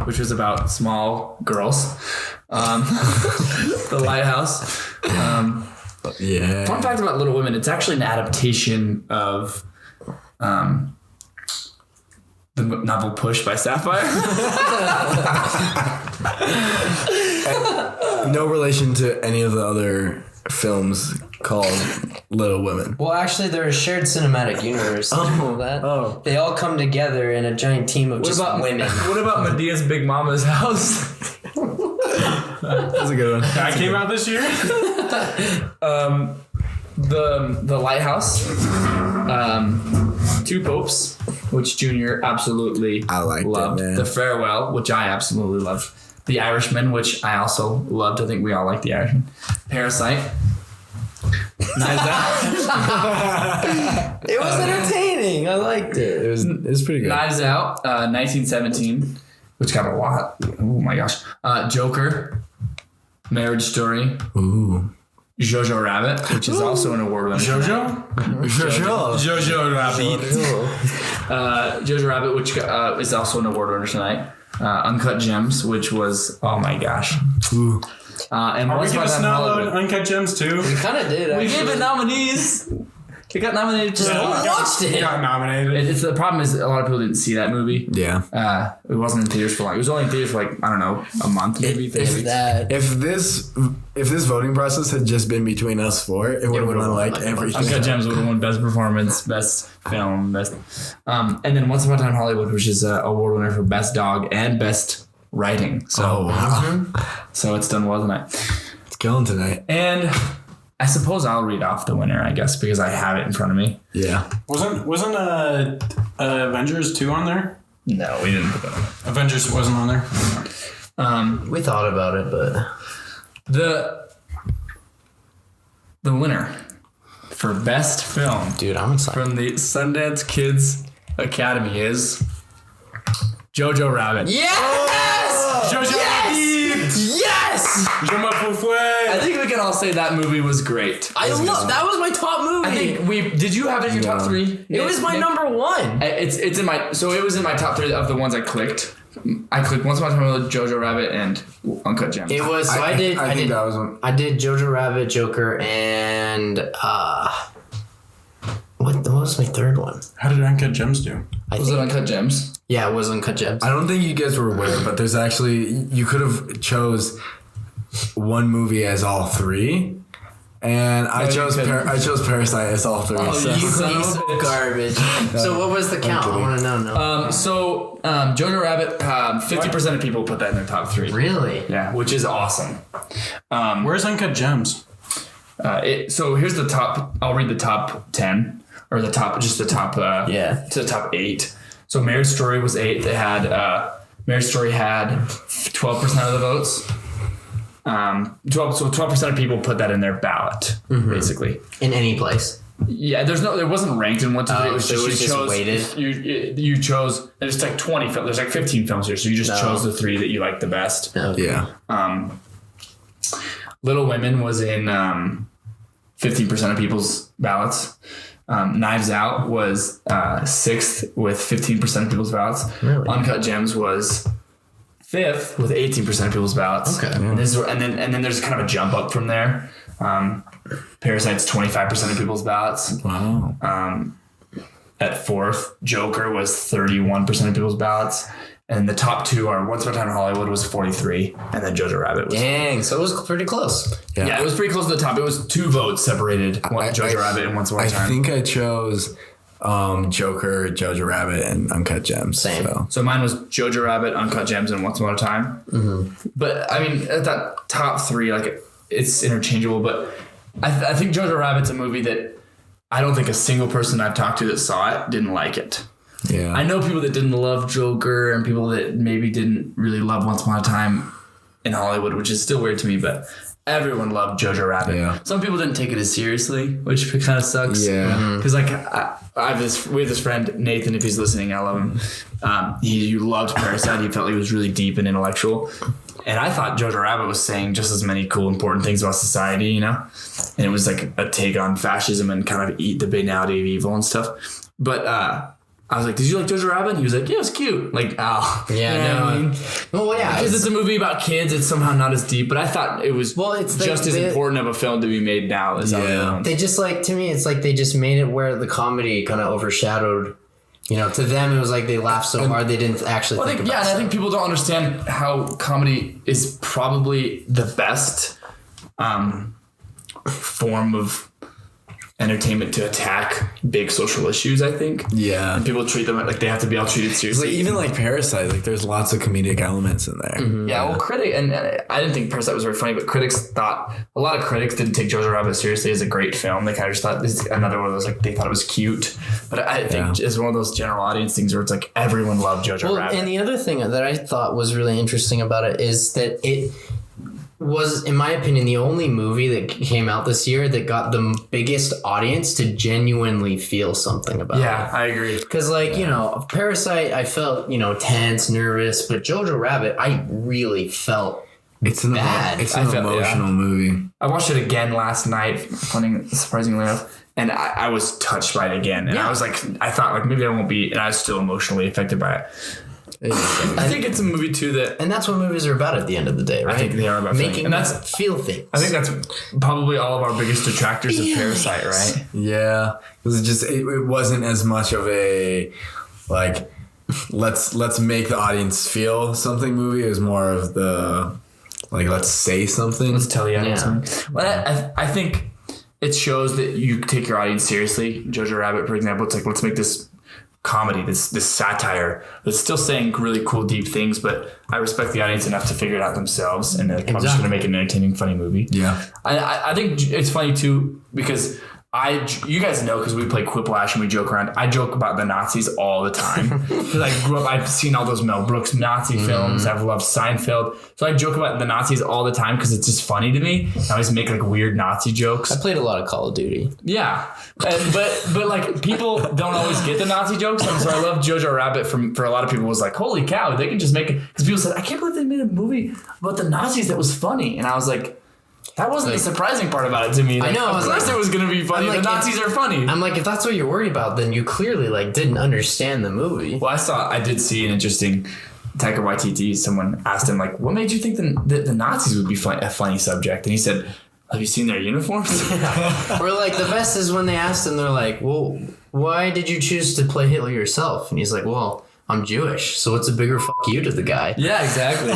which was about small girls. The Lighthouse. Yeah. Fun fact about Little Women, it's actually an adaptation of the novel Push by Sapphire. No relation to any of the other films called Little Women. Well, actually, they're a shared cinematic universe. Did you know that? Oh. They all come together in a giant team of just women. What about Medea's Big Mama's House? That's a good one. That came out this year? The Lighthouse. Two Popes, which Junior absolutely I liked it, loved. man. The Farewell, which I absolutely loved. The Irishman, which I also loved. I think we all like The Irishman. Parasite. Knives Out. It was entertaining. I liked it. It was pretty good. Knives Out, 1917, which got a lot. Oh my gosh. Joker, Marriage Story, Ooh. Jojo Rabbit, which is also an award winner. Jojo? Jojo Rabbit. Jojo Rabbit, which is also an award winner tonight. Uncut Gems, which was, oh my gosh. Ooh. And Are we Once going Upon to a Time in snow Hollywood. Uncut Gems too? We kind of did, We actually. gave it nominees. It got nominated. No one watched It it. got nominated. It's the problem is a lot of people didn't see that movie. Yeah. It wasn't in theaters for long. It was only in theaters for like, I don't know, a month maybe. 3 If weeks. that. If this voting process had just been between us four, it would have would've won won, like like, everything. Uncut Gems would have won Best Performance, Best Film, Best. And then Once Upon a Time in Hollywood, which is an award winner for Best Dog and Best Writing. So, Oh wow, so it's done well tonight. it's killing tonight. And I suppose I'll read off the winner, I guess, because I have it in front of me. Yeah. Wasn't Avengers 2 on there? No, we didn't put that on. Avengers wasn't on there. We thought about it, but The winner for Best Film dude, I'm excited. from the Sundance Kids Academy is Jojo Rabbit. Yes! Jojo Yes! Je m'appelle Fouet. I think we can all say that movie was great. I love that was my top movie. I think did you have it in your top 3? it was my Nick? number 1. It's in my, so it was in my top 3 of the ones I clicked. I clicked Once Upon a Time with Jojo Rabbit and Uncut Gems. It was so I did think that was one. I did Jojo Rabbit, Joker, and what was my third one? How did Uncut Gems do? Was it Uncut Gems? Yeah, it was Uncut Gems. I don't think you guys were aware, but there's actually you could have chose one movie as all 3, and I you chose couldn't. I chose Parasite as all 3. so. You son of a piece of bitch. garbage. So what was the count? I kidding. want to know. No. So Jojo Rabbit, 50% of people put that in their top 3. Really? Yeah, which is awesome. Where's Uncut Gems? So here's the top. I'll read the top 10 or the top Yeah. to the top 8. So Marriage Story was 8. They had Marriage Story had 12% of the votes. 12% of people put that in their ballot, basically. In any place. Yeah, there wasn't ranked in 1, 2, 3. It was so just it was you just chose. weighted? You chose. There's like 20 films. There's like 15 films here, so you just chose the 3 that you liked the best. No. Yeah. Little Women was in 15% of people's ballots. Knives Out was 6th with 15% of people's ballots. Really? Uncut Gems was 5th with 18% of people's ballots. Okay. And then there's kind of a jump up from there. Parasite's 25% of people's ballots. Wow. At 4th, Joker was 31% of people's ballots. And the top 2 are Once Upon a Time in Hollywood was 43, and then Jojo Rabbit was. Dang, so it was pretty close. Yeah, it was pretty close to the top. It was 2 votes separated. Jojo Rabbit and Once Upon a I Time. think I chose Joker, Jojo Rabbit, and Uncut Gems. Same. So mine was Jojo Rabbit, Uncut Gems, and Once Upon a Time. Mm-hmm. But I mean, at that top 3, like it's interchangeable. But I think Jojo Rabbit's a movie that I don't think a single person I've talked to that saw it didn't like it. Yeah. I know people that didn't love Joker and people that maybe didn't really love Once Upon a Time in Hollywood, which is still weird to me, but everyone loved Jojo Rabbit. Yeah. Some people didn't take it as seriously, which kind of sucks. Yeah. Because like we have this friend Nathan, if he's listening, I love him. He loved Parasite. He felt he was really deep and intellectual, and I thought Jojo Rabbit was saying just as many cool, important things about society, you know. And it was like a take on fascism and kind of the banality of evil and stuff. But I was like, "Did you like Jojo Rabbit?" And he was like, "Yeah, it was cute." Like, oh, Yeah, you know no. what I mean? Well, yeah. Because it's a movie about kids, it's somehow not as deep. But I thought it was it's just as important of a film to be made now as other ones. They just to me, it's like they just made it where the comedy kind of overshadowed. You know, to them, it was like they laughed so hard they didn't actually think about it. And I think people don't understand how comedy is probably the best form of entertainment to attack big social issues, I think. Yeah. And people treat them like they have to be all treated It's seriously. like even like Parasite, like there's lots of comedic elements in there. Yeah, well, and I didn't think Parasite was very funny, but a lot of critics didn't take Jojo Rabbit seriously as a great film. They kind of just thought this is another one of those, like, they thought it was cute. But I think it's one of those general audience things where it's like everyone loved Jojo Rabbit. And the other thing that I thought was really interesting about it is that it was, in my opinion, the only movie that came out this year that got the biggest audience to genuinely feel something about it. Yeah, I agree. Because, Parasite, I felt, tense, nervous, but Jojo Rabbit, I really felt It's an bad. It's an I felt- emotional movie. I watched it again last night, surprisingly enough, and I was touched by it again. And I was like, I thought like maybe I won't be, and I was still emotionally affected by it. I think it's a movie too that, and that's what movies are about at the end of the day, right? I think they are about making and us feel things. I think that's probably all of our biggest detractors of Parasite, right? Yeah, it wasn't as much of a like let's make the audience feel something movie. It was more of the like let's say something. Let's tell the audience something. Well, I think it shows that you take your audience seriously. Jojo Rabbit, for example, it's like let's make this comedy, this satire that's still saying really cool, deep things, but I respect the audience enough to figure it out themselves, and I'm just going to make an entertaining, funny movie. Yeah, I think it's funny too because you guys know because we play Quiplash and we joke around. I joke about the Nazis all the time because I grew up. I've seen all those Mel Brooks Nazi films. I've loved Seinfeld, so I joke about the Nazis all the time because it's just funny to me. I always make like weird Nazi jokes. I played a lot of Call of Duty. Yeah, but like people don't always get the Nazi jokes, and so I love Jojo Rabbit. For a lot of people, was like, holy cow, they can just make it because people said I can't believe they made a movie about the Nazis that was funny, and I was like. That wasn't the surprising part about it to me. Like, I know. Of course it was going to be funny. Like, the Nazis are funny. I'm like, if that's what you're worried about, then you clearly like didn't understand the movie. Well, I did see an interesting Taika Waititi. Someone asked him like, what made you think the Nazis would be a funny subject? And he said, have you seen their uniforms? Or like the best is when they asked him, they're like, well, why did you choose to play Hitler yourself? And he's like, well, I'm Jewish, so it's a bigger fuck you to the guy. Yeah, exactly.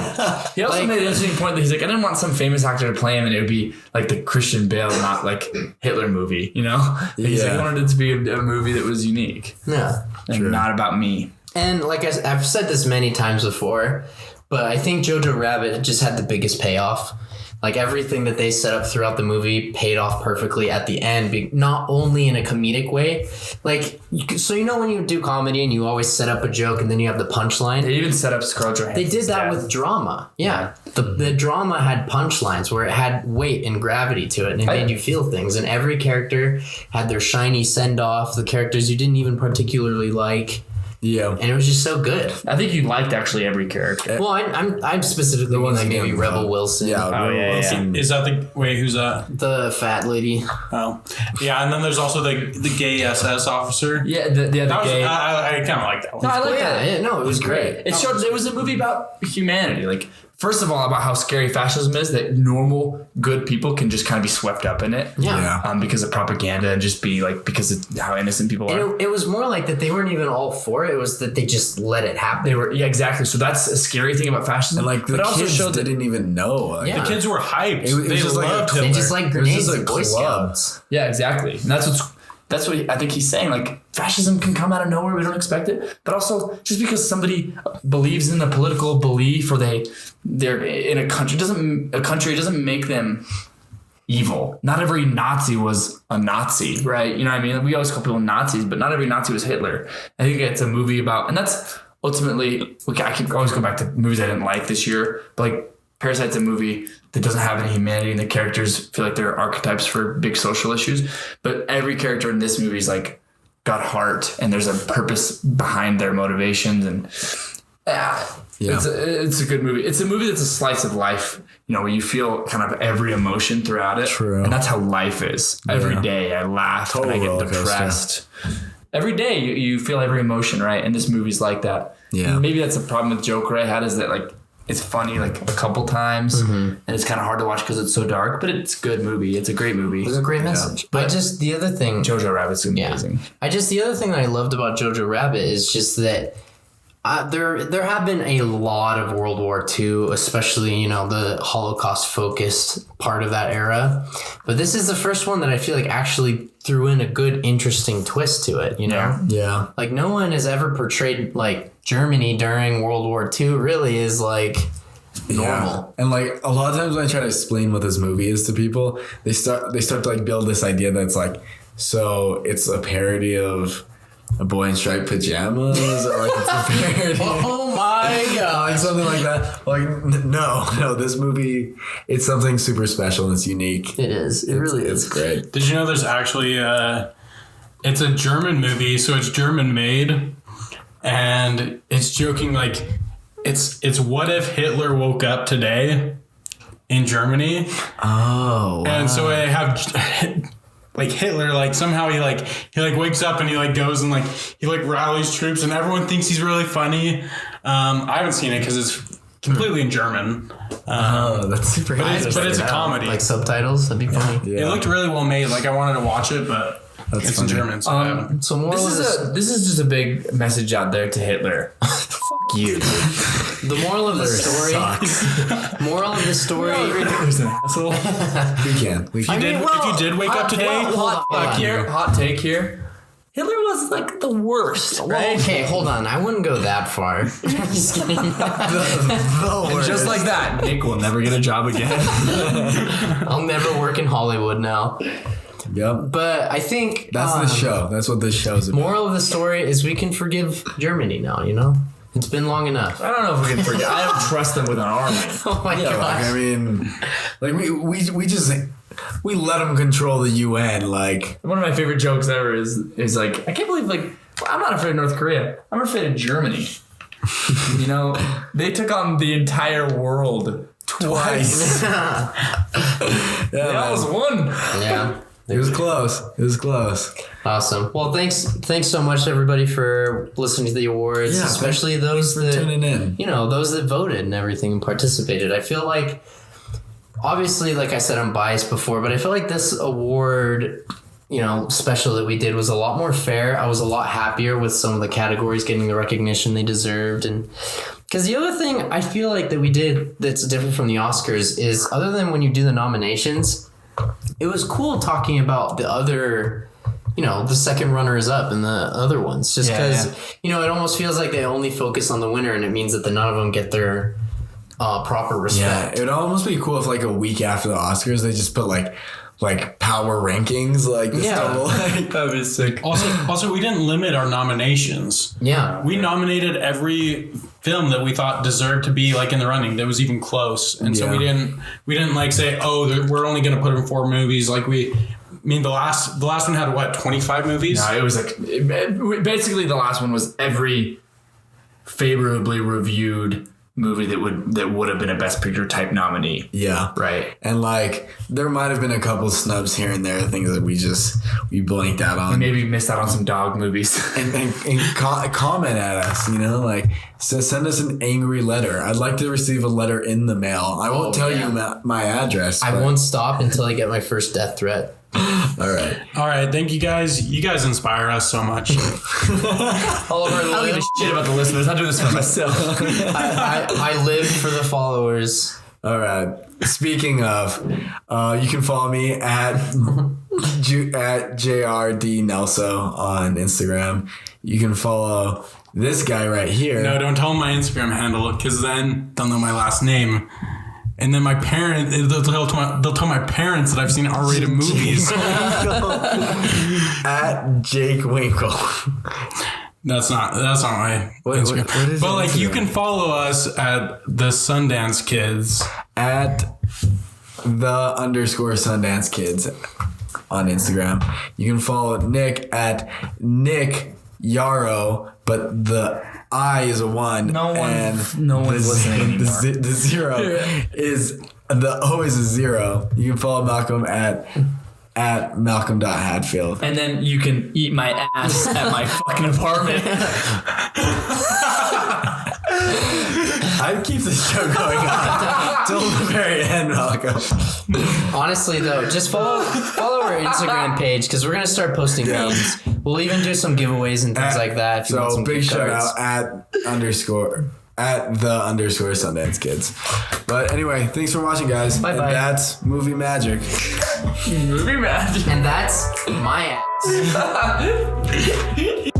He also made an interesting point that he's like, I didn't want some famous actor to play him and it would be like the Christian Bale, not like Hitler movie, you know? He's like, I wanted it to be a movie that was unique. Yeah. And not about me. And like I've said this many times before, but I think Jojo Rabbit just had the biggest payoff. Like everything that they set up throughout the movie paid off perfectly at the end, not only in a comedic way. Like, so you know when you do comedy and you always set up a joke and then you have the punchline? They even set up Scarlett Johansson. They did that with drama. Yeah. The drama had punchlines where it had weight and gravity to it and it made you feel things. And every character had their shiny send-off, the characters you didn't even particularly like. Yeah, and it was just so good. I think you liked actually every character. Well, I'm specifically the one that maybe Rebel Wilson. Yeah, Rebel Wilson. Is that who's that? The fat lady. Oh, yeah, and then there's also the gay SS officer. Yeah, the gay. I kind of like that one. No, I like that. that. Yeah, no, it was great. It showed it was a movie about humanity. Like, first of all, about how scary fascism is, that normal, good people can just kind of be swept up in it. Yeah. Because of propaganda and just be like, because of how innocent people are. It was more like that they weren't even all for it. It was that they just let it happen. They were, yeah, exactly. So that's a scary thing about fascism. And like the kids didn't even know. Like, Yeah. The kids were hyped. It They just like loved a Hitler. They just like grenades a and Boy club. Scouts. Yeah, exactly. And that's what I think he's saying. Like, fascism can come out of nowhere. We don't expect it. But also, just because somebody believes in a political belief or they're in a country doesn't make them evil. Not every Nazi was a Nazi, right? You know what I mean? We always call people Nazis, but not every Nazi was Hitler. I think it's a movie about, and that's ultimately, I keep always go back to movies I didn't like this year, but like Parasite's a movie that doesn't have any humanity and the characters feel like they're archetypes for big social issues. But every character in this movie is like got heart and there's a purpose behind their motivations. And it's a good movie. It's a movie that's a slice of life, you know, where you feel kind of every emotion throughout it. True. And that's how life is. Yeah. Every day I laugh and I get depressed. Every day you feel every emotion, right? And this movie's like that. Yeah. And maybe that's the problem with Joker I had, is that like it's funny like a couple times and it's kind of hard to watch because it's so dark, but it's a good movie. It's a great movie. It's a great message. Yeah. But just the other thing, Jojo Rabbit's amazing. The other thing that I loved about Jojo Rabbit is just that there have been a lot of World War II, especially, you know, the Holocaust focused part of that era. But this is the first one that I feel like actually threw in a good, interesting twist to it, you know? Yeah. Like no one has ever portrayed like Germany during World War II really is like normal. And like a lot of times when I try to explain what this movie is to people, they start to like build this idea that's like, so it's a parody of A Boy in Striped Pajamas, or like it's a parody. Oh my god, like something like that. Like no, this movie, it's something super special and it's unique. It is. It really is. It's great. Did you know there's actually it's a German movie, so it's German made, and it's joking like it's what if Hitler woke up today in Germany? Oh, wow. And so they have like Hitler, like somehow he wakes up and he like goes and like he like rallies troops and everyone thinks he's really funny. I haven't seen it because it's completely in German. That's super but it's a comedy. Like subtitles, that'd be funny. It looked really well made. Like I wanted to watch it, but it's in German. So So moral This is just a big message out there to Hitler. Fuck you. the moral of the story. Moral of the story. Hitler's an asshole. if you did wake up today, Hot take here. Hitler was like the worst, right? Well, okay, hold on. I wouldn't go that far. Just kidding. And just like that, Nick will never get a job again. I'll never work in Hollywood now. Yep. But I think That's the show. That's what this show's about. moral of the story is we can forgive Germany now, you know? It's been long enough. I don't know if we can forget. I don't trust them with an army. Oh my Like, gosh. I mean, like we just we let them control the UN. Like, One of my favorite jokes ever is like, I can't believe like I'm not afraid of North Korea. I'm afraid of Germany. You know, they took on the entire world twice. They almost won. Yeah. it was close. It was close. Awesome. Well, thanks so much everybody for listening to the awards, Yeah, especially those Thanks for that tuning in. you know, those that voted and everything and participated. I feel like obviously, like I said, I'm biased before, but I feel like this award, you know, special that we did was a lot more fair. I was a lot happier with some of the categories getting the recognition they deserved. And because the other thing I feel like that we did that's different from the Oscars is other than when you do the nominations, it was cool talking about the other, you know, the second runners up and the other ones, just because, you know, it almost feels like they only focus on the winner and it means that none of them get their proper respect. Yeah, it would almost be cool if like a week after the Oscars they just put like power rankings, like this total, like That was sick. also we didn't limit our nominations. Yeah. We nominated every film that we thought deserved to be like in the running that was even close, and so we didn't like say, oh, we're only going to put in 4 movies. Like I mean, the last one had what, 25 movies? No, it was like basically the last one was every favorably reviewed movie that would have been a Best Picture type nominee. Yeah. Right. And like there might have been a couple snubs here and there, things that we blanked out on. Maybe missed out on some dog movies. and comment at us, you know, like send us an angry letter. I'd like to receive a letter in the mail. I won't tell you my address. I won't stop until I get my first death threat. All right. Thank you guys. You guys inspire us so much. Oliver, I don't give a shit about the listeners. I do this for myself. I live for the followers. All right. Speaking of, you can follow me at JRD Nelso on Instagram. You can follow this guy right here. No, don't tell them my Instagram handle, because then they'll know my last name. And then my parents, they'll tell my parents that I've seen R-rated movies. At Jake Winkle. That's not my Instagram. What is but it? like you can follow us at the Sundance Kids. At the _Sundance Kids on Instagram. You can follow Nick at Nick Yarrow, but the I is a 1. No one's listening anymore. The 0 is the O is a 0. You can follow Malcolm at Malcolm.Hadfield. And then you can eat my ass at my fucking apartment. I'd keep this show going on till the very end, Malcolm. Honestly, though, just follow our Instagram page because we're gonna start posting memes. We'll even do some giveaways and things like that. If you want So some big gift shout cards. out at the _Sundance Kids. But anyway, thanks for watching, guys. Bye-bye. And that's Movie Magic. Movie magic. And that's my ass.